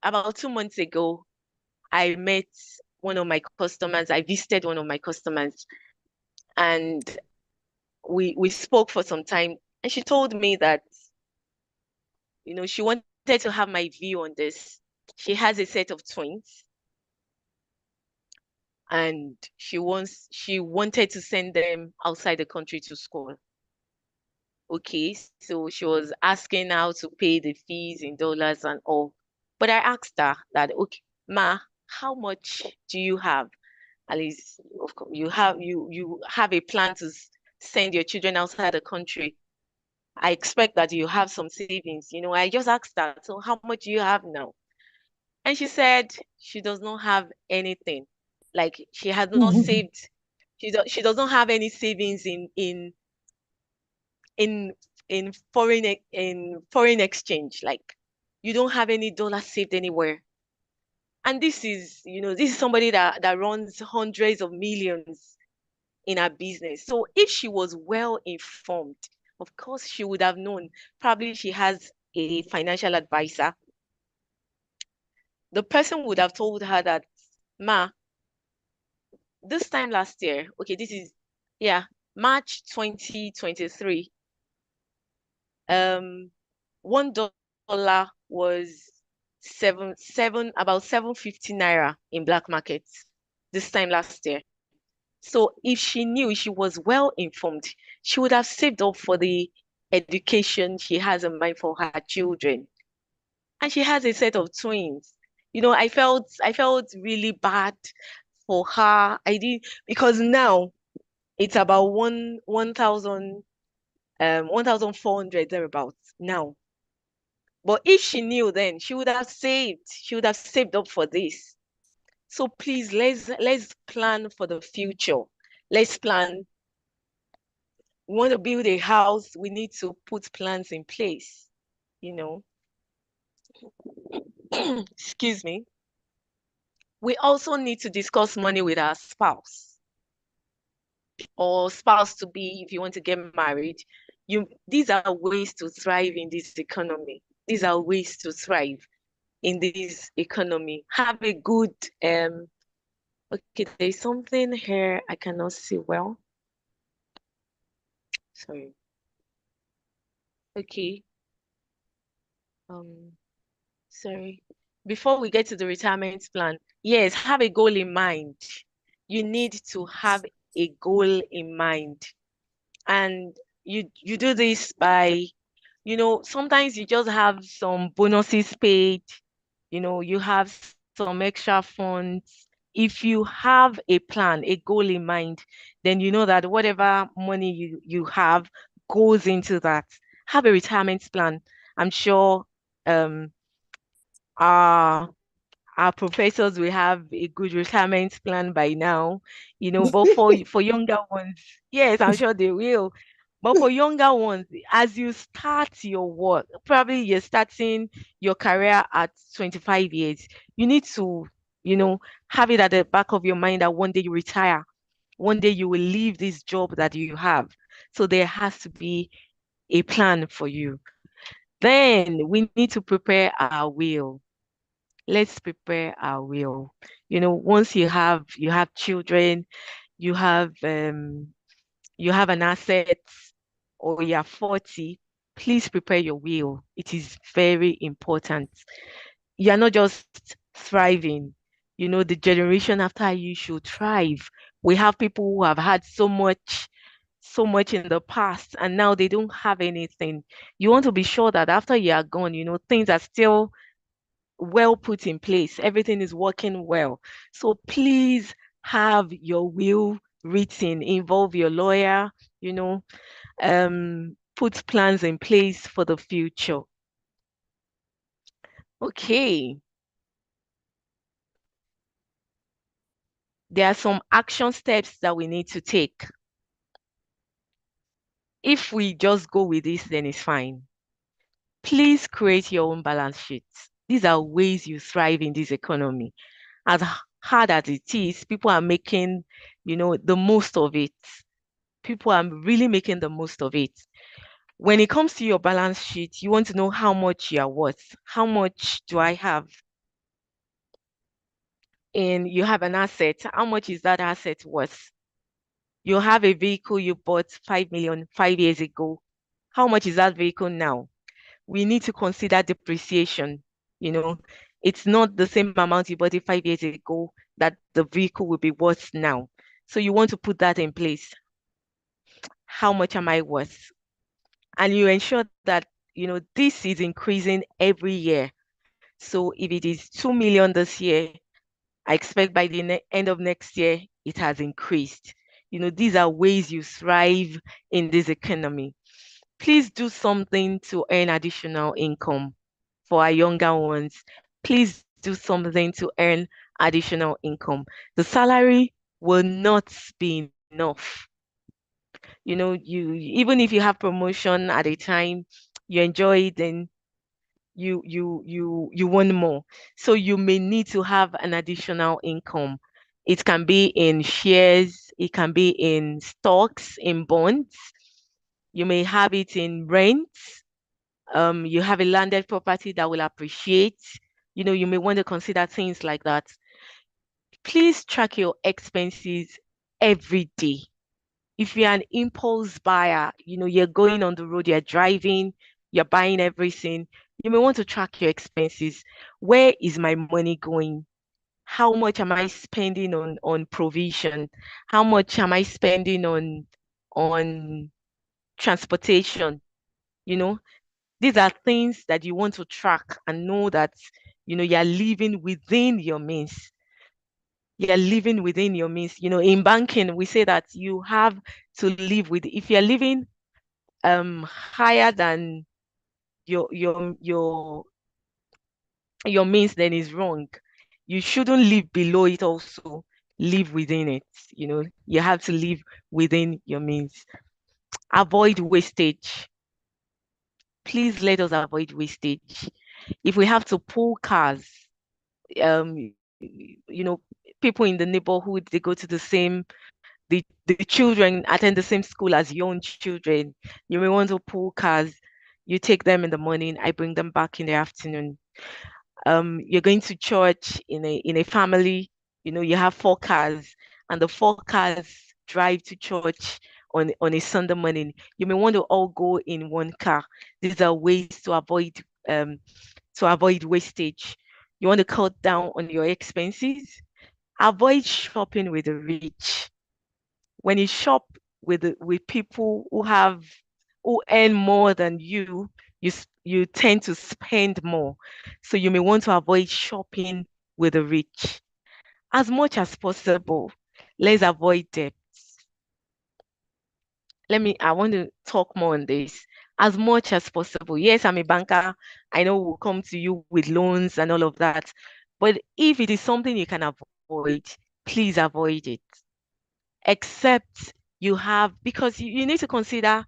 about 2 months ago, I met one of my customers. I visited one of my customers, and we spoke for some time. And she told me that, she wanted to have my view on this. She has a set of twins, and she wanted to send them outside the country to school. Okay, so she was asking how to pay the fees in dollars and all. But I asked her that, okay, Ma, how much do you have? At least, of course, you have a plan to send your children outside the country. I expect that you have some savings. I just asked her, so how much do you have now? And she said she does not have anything. Like she has not saved. She does not have any savings in in foreign exchange. Like you don't have any dollars saved anywhere. And this is somebody that runs hundreds of millions in her business. So if she was well informed, of course she would have known. Probably she has a financial advisor. The person would have told her that, Ma, this time last year, okay, this is, yeah, March 2023, $1 was about 750 naira in black markets this time last year. So if she knew, she was well informed, she would have saved up for the education she has in mind for her children. And she has a set of twins. I felt really bad for her. I did, because now it's about 1,400 thereabouts now. But if she knew then, she would have saved. She would have saved up for this. So please, let's plan for the future. Let's plan. We want to build a house. We need to put plans in place. You know. Excuse me. We also need to discuss money with our spouse or spouse to be if you want to get married. These are ways to thrive in this economy. These are ways to thrive in this economy. Have a good okay, there's something here I cannot see well. Sorry. Okay. Sorry. Before we get to the retirement plan, yes, have a goal in mind. You need to have a goal in mind. And you do this by, sometimes you just have some bonuses paid, you have some extra funds. If you have a plan, a goal in mind, then you know that whatever money you have goes into that. Have a retirement plan. I'm sure um our our professors will have a good retirement plan by now, but for younger ones, yes, I'm sure they will. But for younger ones, as you start your work, probably you're starting your career at 25 years, you need to, have it at the back of your mind that one day you retire, one day you will leave this job that you have. So there has to be a plan for you. Then we need to prepare our will. Let's prepare our will. Once you have children, you have an asset, or you're 40, please prepare your will. It is very important. You're not just thriving, the generation after you should thrive. We have people who have had so much in the past, and now they don't have anything. You want to be sure that after you are gone, things are still well put in place. Everything is working well. So please have your will written, involve your lawyer, put plans in place for the future. Okay. There are some action steps that we need to take. If we just go with this, then it's fine. Please create your own balance sheets. These are ways you thrive in this economy. As hard as it is, people are making, the most of it. People are really making the most of it. When it comes to your balance sheet, you want to know how much you are worth. How much do I have? you have an asset. How much is that asset worth? You have a vehicle you bought 5 million 5 years ago. How much is that vehicle now? We need to consider depreciation. You know, it's not the same amount you bought it 5 years ago that the vehicle will be worth now. So you want to put that in place. How much am I worth? And you ensure that, this is increasing every year. So if it is 2 million this year, I expect by the end of next year, it has increased. These are ways you thrive in this economy. Please do something to earn additional income for our younger ones. Please do something to earn additional income. The salary will not be enough. You even if you have promotion at a time, you enjoy it, then you want more. So you may need to have an additional income. It can be in shares, it can be in stocks, in bonds. You may have it in rent. You have a landed property that will appreciate. You may want to consider things like that. Please track your expenses every day. If you're an impulse buyer, you're going on the road, you're driving, you're buying everything, you may want to track your expenses. Where is my money going? How much am I spending on provision? How much am I spending on transportation? You know, these are things that you want to track and know that you're living within your means. You're living within your means. In banking, we say that you have to live with, if you're living higher than your your your your means, then is wrong. You shouldn't live below it also. Live within it. You have to live within your means. Avoid wastage. Please let us avoid wastage. If we have to pull cars, um, people in the neighborhood, they go to the children attend the same school as your own children. You may want to pull cars. You take them in the morning, I bring them back in the afternoon. You're going to church in a family, you have 4 cars, and the 4 cars drive to church on a Sunday morning. You may want to all go in one car. These are ways to avoid wastage. You want to cut down on your expenses. Avoid shopping with the rich. When you shop with people who earn more than you tend to spend more. So you may want to avoid shopping with the rich. As much as possible, let's avoid debt. I want to talk more on this. As much as possible. Yes, I'm a banker. I know we'll come to you with loans and all of that. But if it is something you can avoid, please avoid it. Except because you need to consider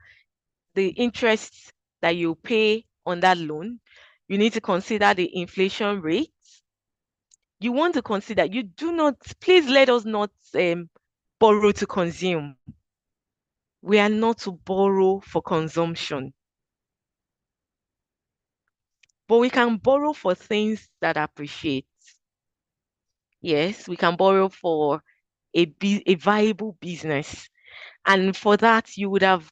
the interest that you pay on that loan. You need to consider the inflation rate. You want to consider, please let us not borrow to consume. We are not to borrow for consumption. But we can borrow for things that appreciate. Yes, we can borrow for a viable business. And for that, you would have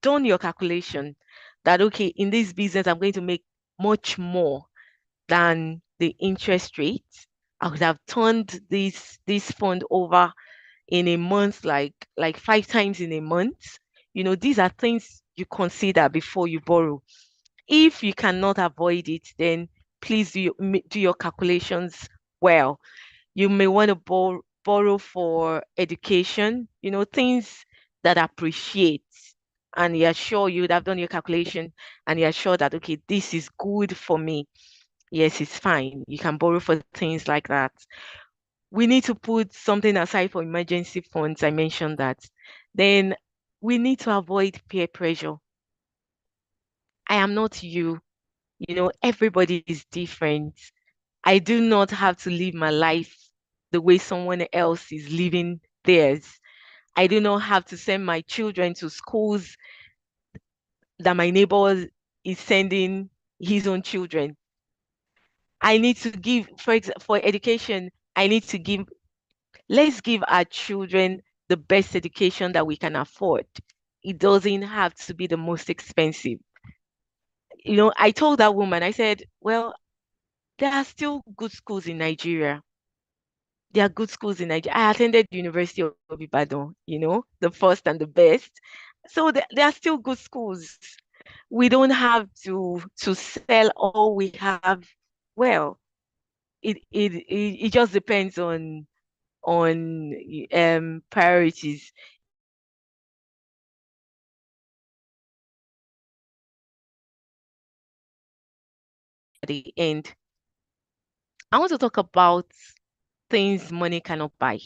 done your calculation that, okay, in this business, I'm going to make much more than the interest rate. I would have turned this fund over in a month, like 5 times in a month. These are things you consider before you borrow. If you cannot avoid it, then please do your calculations well. You may want to borrow for education, things that appreciate, and you're sure you would have done your calculation and you're sure that, okay, this is good for me. Yes, it's fine. You can borrow for things like that. We need to put something aside for emergency funds. I mentioned that. Then we need to avoid peer pressure. I am not you. Everybody is different. I do not have to live my life the way someone else is living theirs. I do not have to send my children to schools that my neighbor is sending his own children. I need to give, for education, let's give our children the best education that we can afford. It doesn't have to be the most expensive. I told that woman, I said, well, there are still good schools in Nigeria. There are good schools in Nigeria. I attended the University of Ibadan, the first and the best. So there are still good schools. We don't have to sell all we have. Well, it just depends on priorities. At the end, I want to talk about things money cannot buy.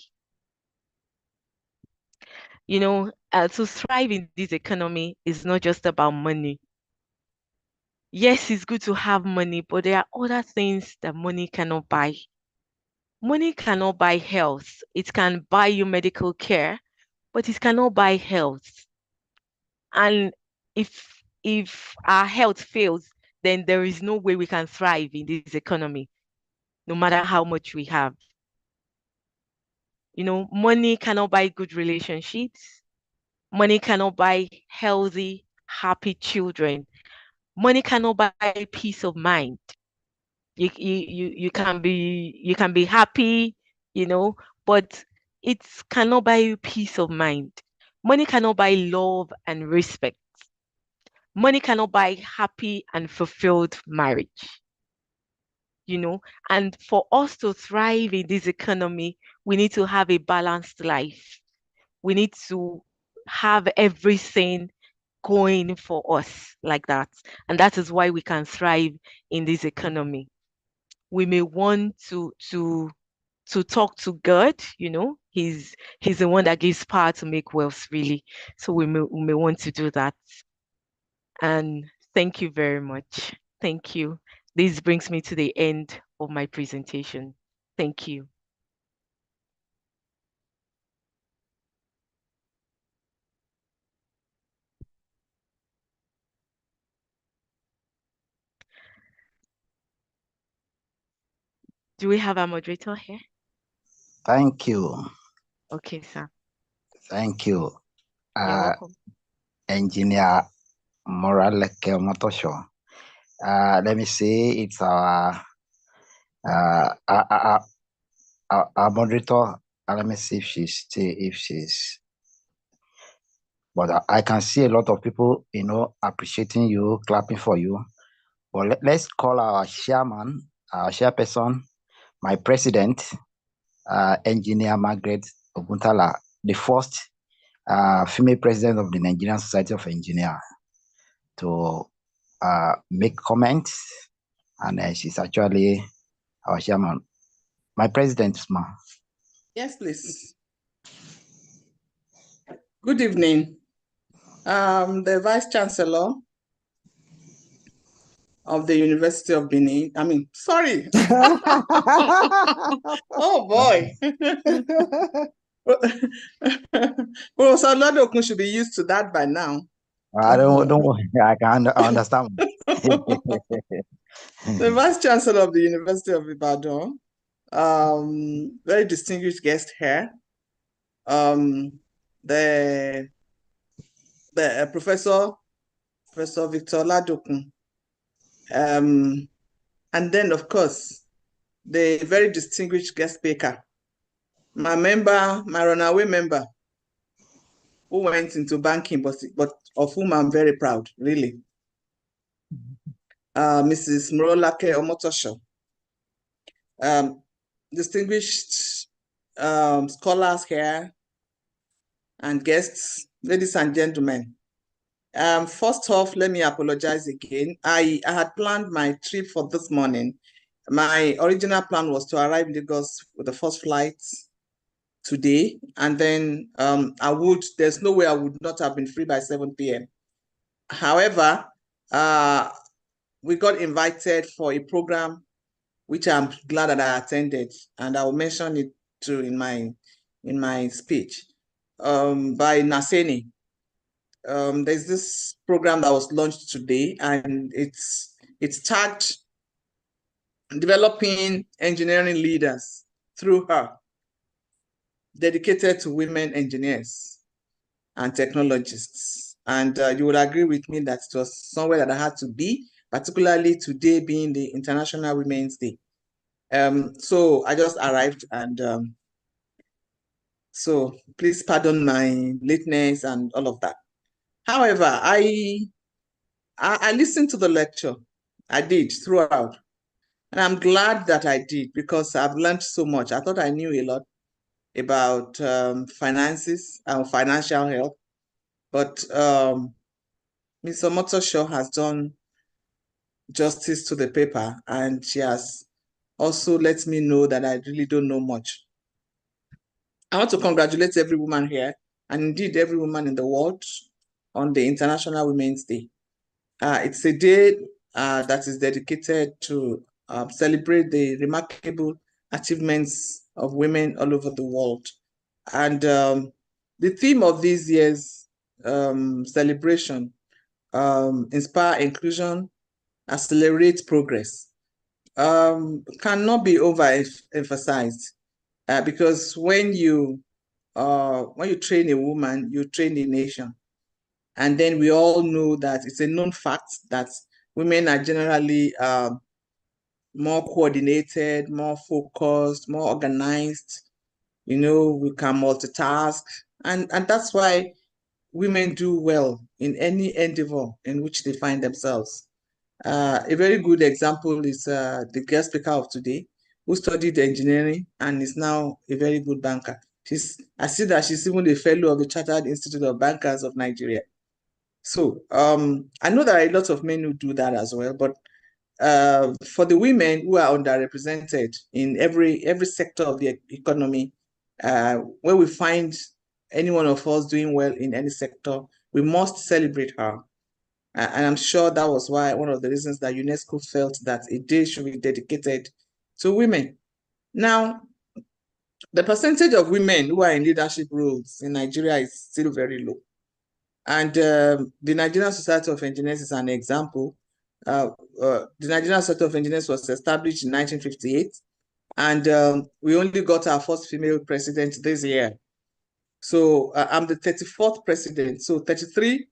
To thrive in this economy is not just about money. Yes, it's good to have money, but there are other things that money cannot buy. Money cannot buy health. It can buy you medical care, but it cannot buy health. And if our health fails, then there is no way we can thrive in this economy, no matter how much we have. Money cannot buy good relationships. Money cannot buy healthy, happy children. Money cannot buy peace of mind. You can be happy, but it cannot buy you peace of mind. Money cannot buy love and respect. Money cannot buy happy and fulfilled marriage. And for us to thrive in this economy, we need to have a balanced life. We need to have everything going for us like that. And that is why we can thrive in this economy. We may want to talk to God, He's the one that gives power to make wealth, really. So we may want to do that. And thank you very much. Thank you. This brings me to the end of my presentation. Thank you. Do we have a moderator here? Thank you. Okay, sir. Thank you. You're welcome. Engineer Moraleke Motosho. Let me see, it's our moderator. Let me see if she's. But I can see a lot of people, appreciating you, clapping for you. But let's call our chairman, our chairperson, my president, Engineer Margaret Oguntala, the first female president of the Nigerian Society of Engineers, to make comments. And she's actually our chairman. My president, ma. Yes, please. Good evening. The Vice Chancellor of the University of Benin. Sorry. Oh boy. Professor Olodokun should be used to that by now. I don't worry. I can understand. The Vice Chancellor of the University of Ibadan, very distinguished guest here. The Professor Victor Olodokun. And then, of course, the very distinguished guest speaker, my runaway member, who went into banking, but of whom I'm very proud, really. Mrs. Morolake Omotosho. Distinguished scholars here and guests, ladies and gentlemen. First off, let me apologize again. I had planned my trip for this morning. My original plan was to arrive in Lagos with the first flight today, and then there's no way I would not have been free by 7 p.m. However, we got invited for a program which I'm glad that I attended, and I will mention it too in my speech, by Naseni. There's this program that was launched today, and it's tagged developing engineering leaders through her, dedicated to women engineers and technologists. And you will agree with me that it was somewhere that I had to be, particularly today being the International Women's Day. So I just arrived, and so please pardon my lateness and all of that. However, I listened to the lecture. I did throughout. And I'm glad that I did, because I've learned so much. I thought I knew a lot about finances and financial health, but Ms. Omotosho has done justice to the paper, and she has also let me know that I really don't know much. I want to congratulate every woman here, and indeed every woman in the world, on the International Women's Day. It's a day that is dedicated to celebrate the remarkable achievements of women all over the world. And the theme of this year's celebration, inspire inclusion, accelerate progress, cannot be overemphasized, because when you train a woman, you train a nation. And then we all know that it's a known fact that women are generally more coordinated, more focused, more organized. You know, we can multitask. And that's why women do well in any endeavor in which they find themselves. A very good example is the guest speaker of today, who studied engineering and is now a very good banker. I see that she's even a fellow of the Chartered Institute of Bankers of Nigeria. So I know there are a lot of men who do that as well, but for the women who are underrepresented in every sector of the economy, when we find any one of us doing well in any sector, we must celebrate her. And I'm sure that was why one of the reasons that UNESCO felt that a day should be dedicated to women. Now, the percentage of women who are in leadership roles in Nigeria is still very low. And the Nigerian Society of Engineers is an example. The Nigerian Society of Engineers was established in 1958, and we only got our first female president this year. So I'm the 34th president. So 33,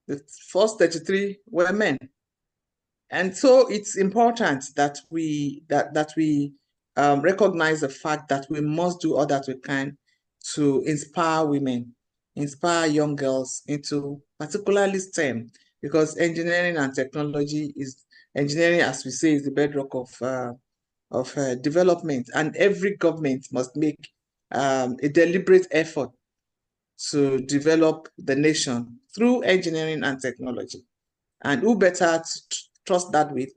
the first 33 were men. And so it's important that we recognize the fact that we must do all that we can to inspire women, inspire young girls into particularly STEM, because engineering and technology engineering, as we say, is the bedrock of development, and every government must make a deliberate effort to develop the nation through engineering and technology. And who better to trust that with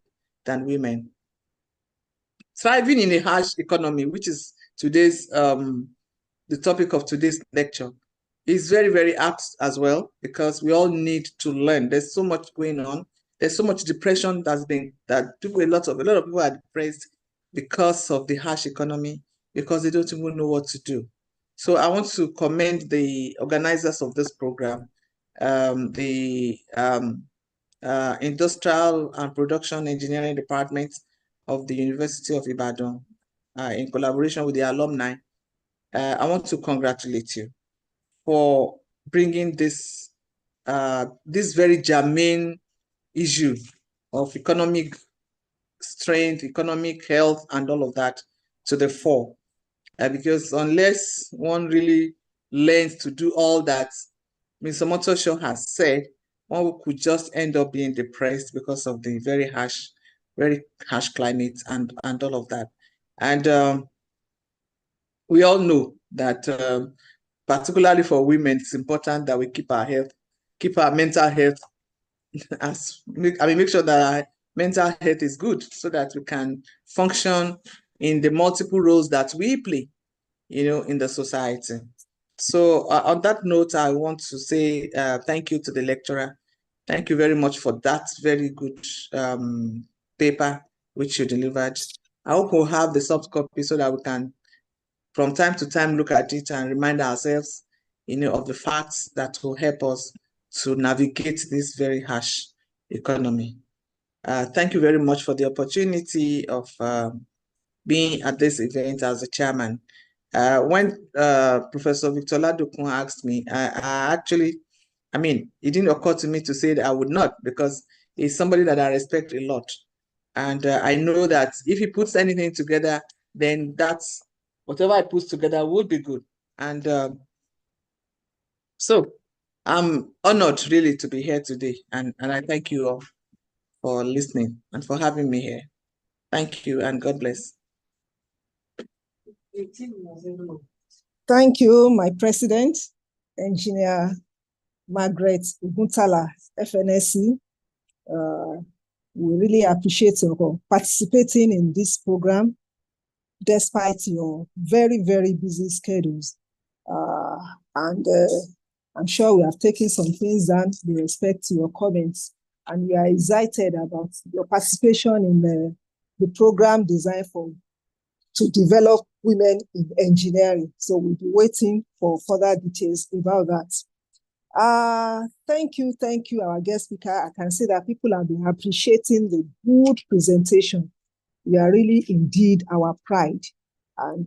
than women? Thriving in a harsh economy, which is today's the topic of today's lecture, is very, very apt as well, because we all need to learn. There's so much going on. There's so much depression a lot of people are depressed because of the harsh economy, because they don't even know what to do. So I want to commend the organizers of this program, the Industrial and Production Engineering Department of the University of Ibadan, in collaboration with the alumni. I want to congratulate you for bringing this very germane issue of economic strength, economic health, and all of that to the fore. Because unless one really learns to do all that Mr. Motosho has said, one could just end up being depressed because of the very harsh climate and all of that. And we all know that particularly for women, it's important that we keep our mental health make sure that our mental health is good, so that we can function in the multiple roles that we play, in the society. So on that note, I want to say thank you to the lecturer. Thank you very much for that very good paper which you delivered. I hope we'll have the soft copy so that we can, from time to time, look at it and remind ourselves, of the facts that will help us to navigate this very harsh economy. Thank you very much for the opportunity of being at this event as the chairman. When Professor Victor Ladokun asked me, I actually, I mean, it didn't occur to me to say that I would not, because he's somebody that I respect a lot. And I know that if he puts anything together, then that's whatever I put together would be good. And so I'm honored really to be here today. And I thank you all for listening and for having me here. Thank you and God bless. Thank you, my president, Engineer Margaret Oguntala, FNSC. We really appreciate your participating in this program, despite your very, very busy schedules. And I'm sure we have taken some things down with respect to your comments, and we are excited about your participation in the program designed to develop women in engineering. So we'll be waiting for further details about that. Thank you, our guest speaker. I can see that people have been appreciating the good presentation. You are really indeed our pride. And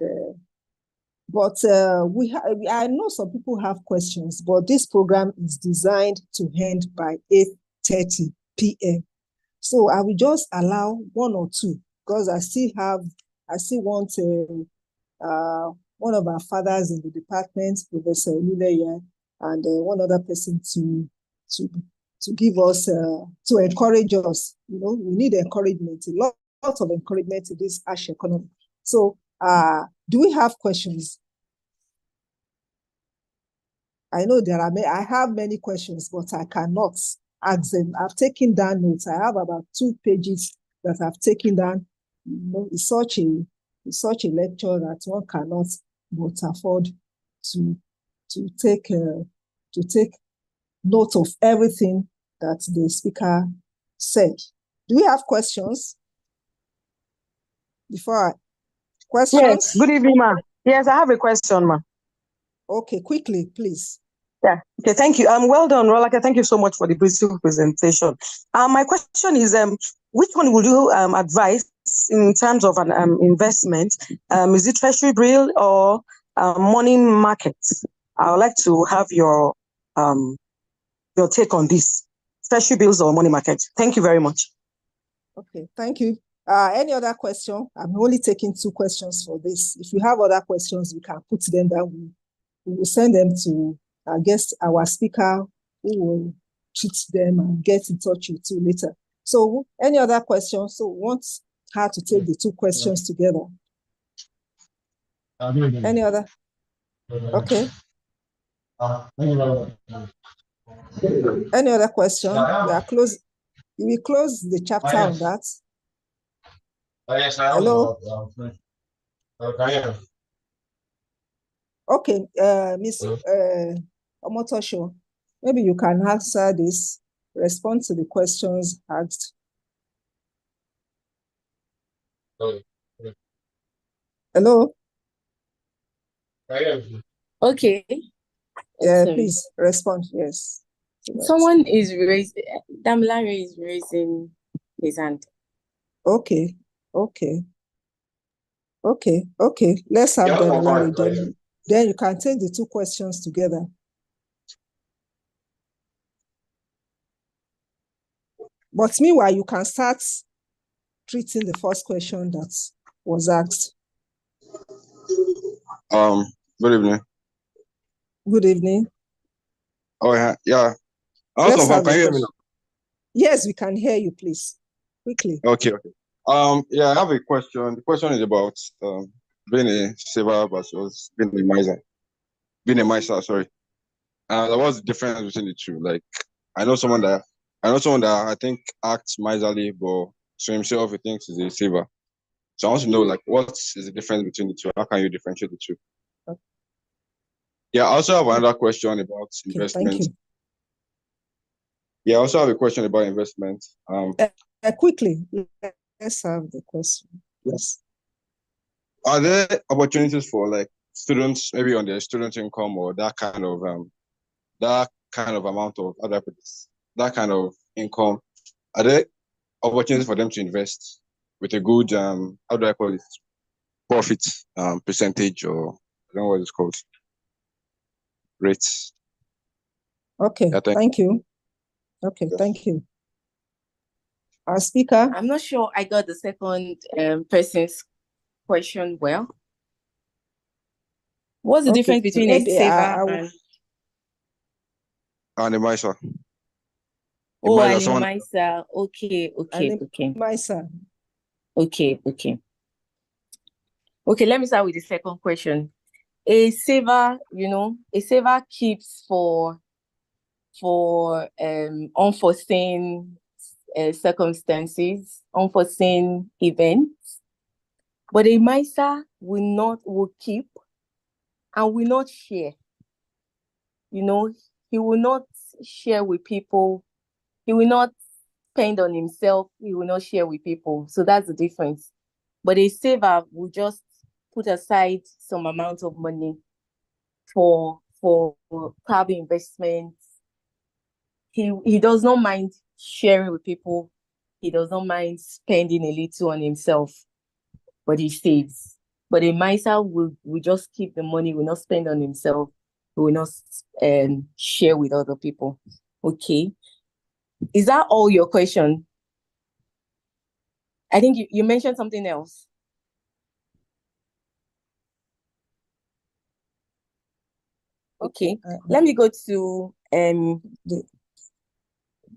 I know some people have questions, but this program is designed to end by 8:30 p.m. So I will just allow one or two, because I still want one of our fathers in the department, Professor Oluleya, and one other person to give us, to encourage us. You know, we need encouragement, a lot of encouragement in this harsh economy. So do we have questions? I know I have many questions, but I cannot ask them. I've taken down notes. I have about 2 pages that I've taken down. You know, it's such a lecture that one cannot but afford to take note of everything that the speaker said. Do we have questions? Questions? Yes, good evening, ma. Yes, I have a question, ma. Okay, quickly, please. Yeah, okay, thank you. Well done, Rolaka. Thank you so much for the beautiful presentation. My question is, which one would you advise in terms of an investment? Is it treasury bill or money market? I would like to have your take on this. Treasury bills or money market? Thank you very much. Okay, thank you. Any other question? I'm only taking 2 questions for this. If you have other questions, you can put them down. We will send them to our speaker, who will treat them and get in touch with you later. So any other questions? So we want her to take the 2 questions together. Any other? Okay. Any other question? We are close. We will close the chapter on that. Hello? Okay, Ms. Omotosho, maybe you can answer this, respond to the questions asked. Hello? Okay. Please respond, yes. Someone is raising, Damilare is raising his hand. Okay. Let's have Damilare. Then you can take the 2 questions together. But meanwhile, you can start treating the first question that was asked. Good evening. Good evening. Oh yeah. Also, can you hear me now? Yes, we can hear you, please. Quickly. Okay. Yeah, I have a question. The question is about being a saver versus being a miser. Being a miser, sorry. What's the difference between the two? Like, I know someone that I think acts miserly, but to himself he thinks he's a saver. So I want to know, like, what is the difference between the two? How can you differentiate the two? Okay. Yeah, I also have another question about investment. Thank you. Yeah, I also have a question about investment. Quickly, let's have the question. Yes. Are there opportunities for like students, maybe on their student income or that kind of amount of that kind of income? Are there opportunities for them to invest with a good how do I call it? profit percentage, or I don't know what it's called, rates. Okay, Yeah, thank you. Okay, thank you. Our speaker. I'm not sure I got the second person's question well. What's the difference between a saver and a MISA? Oh, an MISA. Okay. MISA. Okay. Okay, let me start with the second question. A saver, a saver keeps for unforeseen circumstances, unforeseen events. But a MISA will keep and will not share. He will not share with people. He will not spend on himself. He will not share with people. So that's the difference. But a saver will just put aside some amount of money for probably investments. He does not mind sharing with people. He does not mind spending a little on himself, but he saves. But a MISA will just keep the money, will not spend on himself, will not share with other people. Okay. Is that all your question? I think you mentioned something else. Okay, let me go to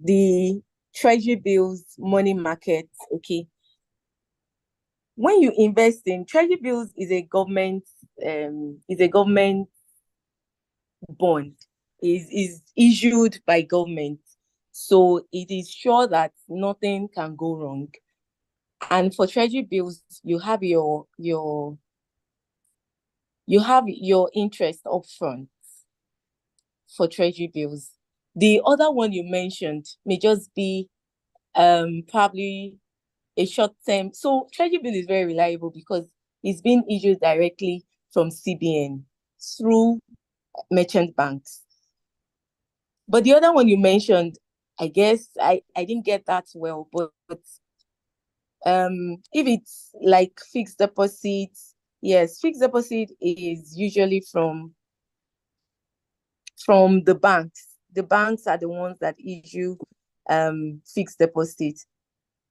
the treasury bills money market. Okay, when you invest in treasury bills, is a government bond, is issued by government, so it is sure that nothing can go wrong. And for treasury bills, you have your interest upfront for treasury bills. The other one you mentioned may just be probably a short term. So treasury bill is very reliable because it's being issued directly from CBN through merchant banks. But the other one you mentioned, I guess I didn't get that well, but if it's like fixed deposits, yes, fixed deposit is usually from the banks. The banks are the ones that issue fixed deposit,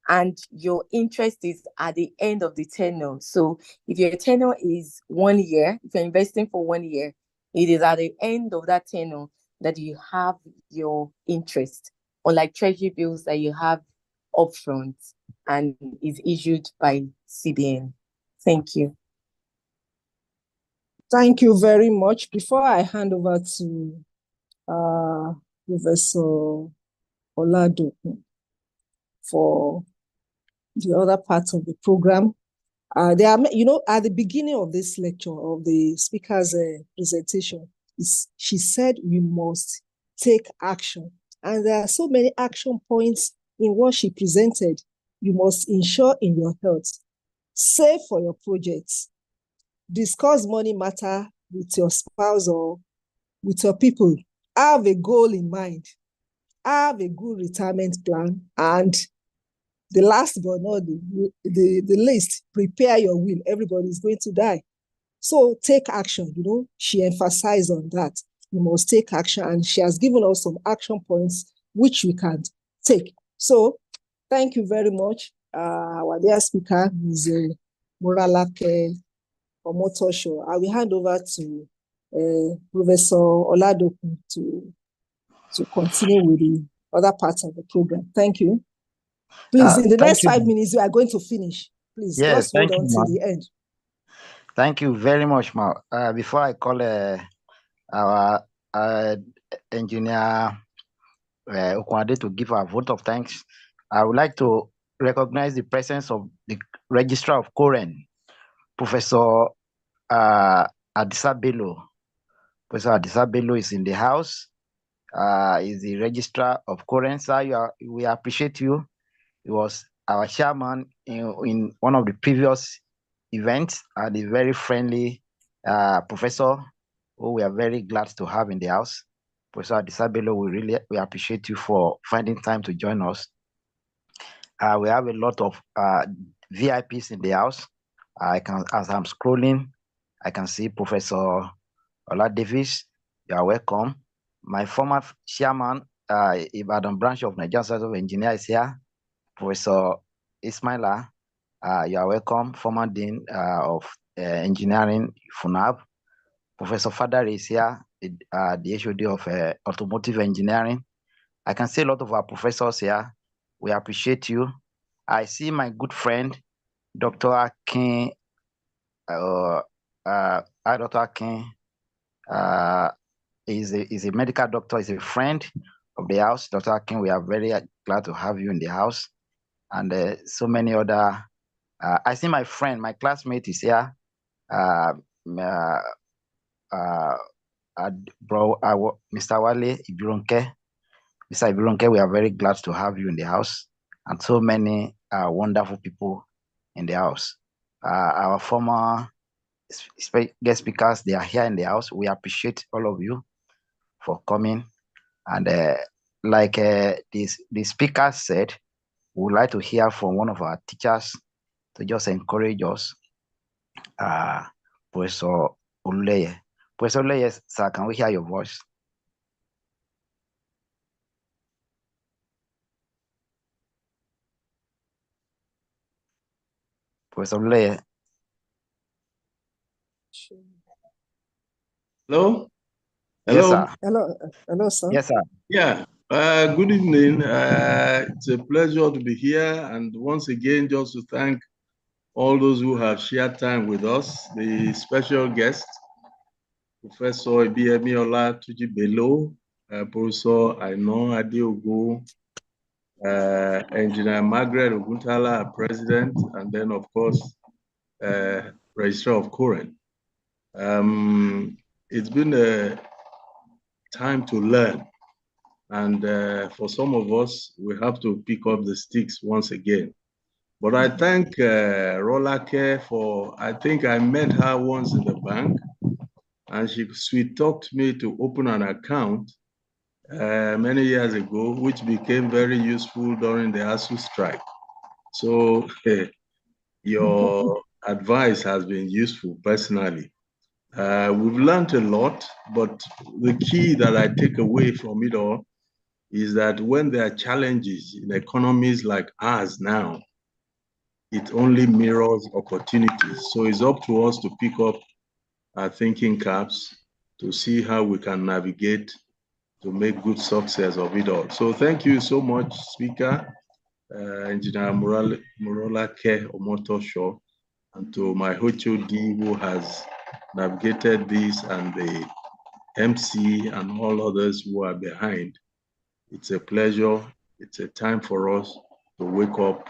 and your interest is at the end of the tenure. So if your tenure is 1 year, if you're investing for 1 year, it is at the end of that tenure that you have your interest, unlike treasury bills that you have upfront and is issued by CBN. Thank you. Thank you very much. Before I hand over to Professor Oladokun for the other part of the program, there are, at the beginning of this lecture, of the speaker's presentation, she said we must take action. And there are so many action points in what she presented. You must ensure in your health, save for your projects, discuss money matter with your spouse or with your people, have a goal in mind, have a good retirement plan, and the last but not the least, prepare your will. Everybody is going to die. So take action, she emphasized on that. You must take action, and she has given us some action points which we can take. So thank you very much. Our dear speaker is Moralake Omotosho. I will hand over to Professor Oladokun to continue with the other parts of the program. Thank you. Please, in the next 5 minutes, we are going to finish. Please, just hold on till the end. Thank you very much, Ma. Before I call our engineer Okwade to give our vote of thanks, I would like to recognize the presence of the Registrar of Koren, Professor Adisa Bello. Professor Adisa Bello is in the house. Is the Registrar of Koren. Sir, we appreciate you. He was our chairman in one of the previous events, and a very friendly professor who we are very glad to have in the house. Professor Adisa Bello, we appreciate you for finding time to join us. We have a lot of VIPs in the house. As I'm scrolling, I can see Professor Ola Davis. You are welcome. My former chairman, Ibadan branch of Nigerian Society of Engineers is here. Professor Ismaila, you are welcome. Former Dean of Engineering, FUNAB. Professor Fadar is here, the HOD of Automotive Engineering. I can see a lot of our professors here. We appreciate you. I see my good friend, Dr. Akin, Dr. Akin is a medical doctor, is a friend of the house. Dr. Akin, we are very glad to have you in the house. And so many other, I see my friend, my classmate is here. Mr. Wale Ibironke. Mr. Ibironke, we are very glad to have you in the house, and so many wonderful people in the house. Our former guest speakers, they are here in the house. We appreciate all of you for coming. And like the speaker said, we would like to hear from one of our teachers to just encourage us, Professor Oluleye. Professor Oluleye, sir, can we hear your voice? Professor Oluleye. Hello? Yes, Hello? sir. Hello, sir. Yes, sir. Yeah. Good evening. It's a pleasure to be here. And once again, just to thank all those who have shared time with us, the special guest, Professor Ibiemi Olatuji Bello, Professor Aino Adeogo, Engineer Margaret Oguntala, our president, and then, of course, Registrar of Koren. It's been a time to learn. And for some of us, we have to pick up the sticks once again. But I thank Rolake for, I think I met her once in the bank, and she sweet-talked me to open an account many years ago, which became very useful during the ASU strike. So your advice has been useful personally. We've learned a lot, but the key that I take away from it all is that when there are challenges in economies like ours now, it only mirrors opportunities. So it's up to us to pick up our thinking caps to see how we can navigate to make good success of it all. So thank you so much, Speaker, Engineer Morolake Omotosho, and to my HOD who has navigated this, and the MC and all others who are behind. It's a pleasure. It's a time for us to wake up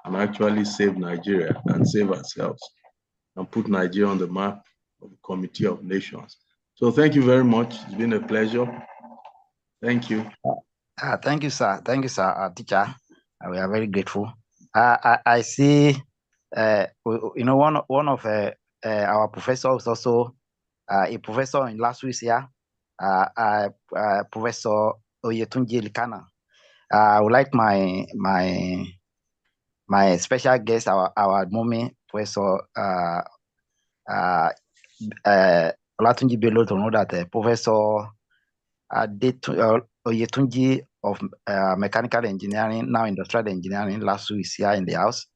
and actually save Nigeria and save ourselves and put Nigeria on the map of the Committee of Nations. So thank you very much. It's been a pleasure. Thank you. Thank you, sir. Thank you, sir, teacher. We are very grateful. I see, one of our professors also a professor in last week's here, Professor Oyetunji Likana. I would like my special guest, our mommy, Professor Olatunji Bello, to know that Professor Oyetunji of Mechanical Engineering, now Industrial Engineering, last week is here in the house.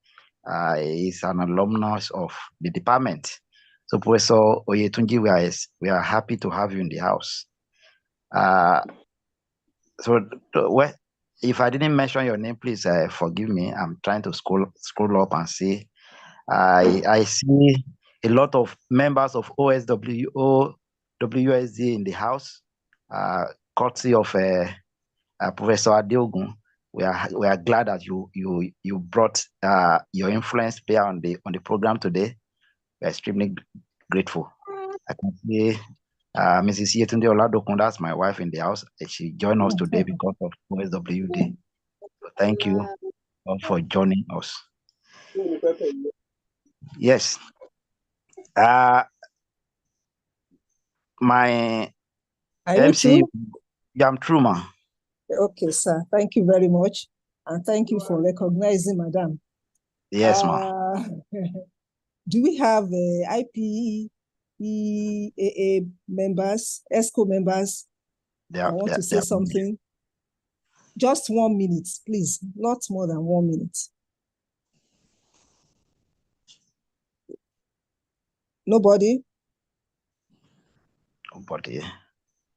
He's an alumnus of the department. So Professor Oyetunji, we are happy to have you in the house. If I didn't mention your name, please forgive me. I'm trying to scroll up and see. I see a lot of members of WSD in the house, courtesy of Professor Adeogun. We are glad that you brought your influence there on the program today. We're extremely grateful. I can see Mrs. Yetunde Oladokun, that's my wife in the house. She joined us today because of OSWD. So thank you all for joining us. Yes. My MC, I'm true, ma. Okay, sir. Thank you very much. And thank you for recognizing Madam. Yes, ma'am. Do we have IPEAA members, ESCO members? I want to say something. Just 1 minute, please, not more than 1 minute. Nobody? Nobody.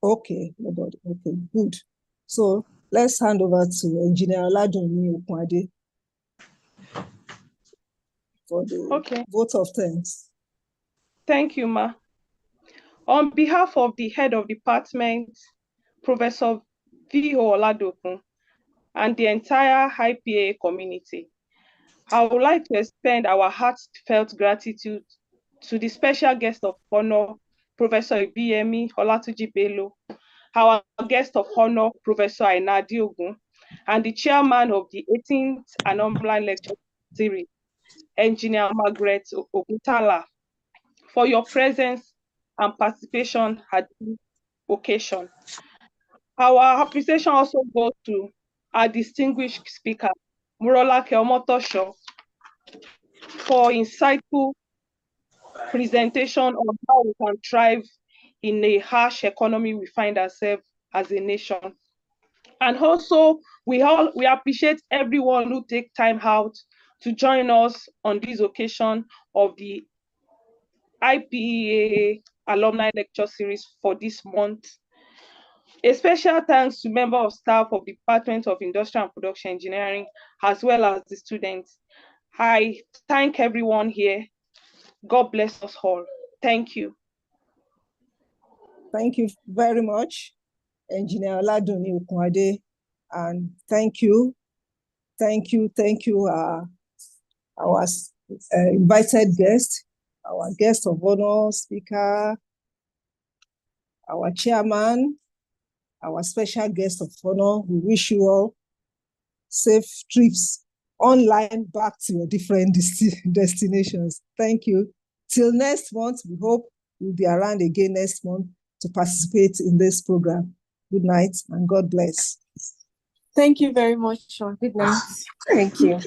Okay, nobody. Okay, good. So let's hand over to Engineer Oladunni Okunade for the vote of thanks. Thank you, Ma. On behalf of the head of department, Professor V.O. Oladokun, and the entire IPA community, I would like to extend our heartfelt gratitude to the special guest of honor, Professor Ibiyemi Olatunji Bello, our guest of honor, Professor Aina Adiogun, and the chairman of the 18th Alumni Lecture Series, Engineer Margaret Oguntala, for your presence and participation at this occasion. Our appreciation also goes to our distinguished speaker, Morolake Omotosho, for insightful presentation on how we can thrive in a harsh economy we find ourselves as a nation. And also, we appreciate everyone who take time out to join us on this occasion of the IPEAA Alumni Lecture Series for this month. A special thanks to members of staff of the Department of Industrial and Production Engineering, as well as the students. I thank everyone here. God bless us all. Thank you. Thank you very much, Engineer Oladunni Okunade, and thank you, our invited guest, our guest of honor, speaker, our chairman, our special guest of honor. We wish you all safe trips online back to your different destinations. Thank you. Till next month, we hope we'll be around again next month to participate in this program. Good night and God bless. Thank you very much, Sean. Good night. Thank you.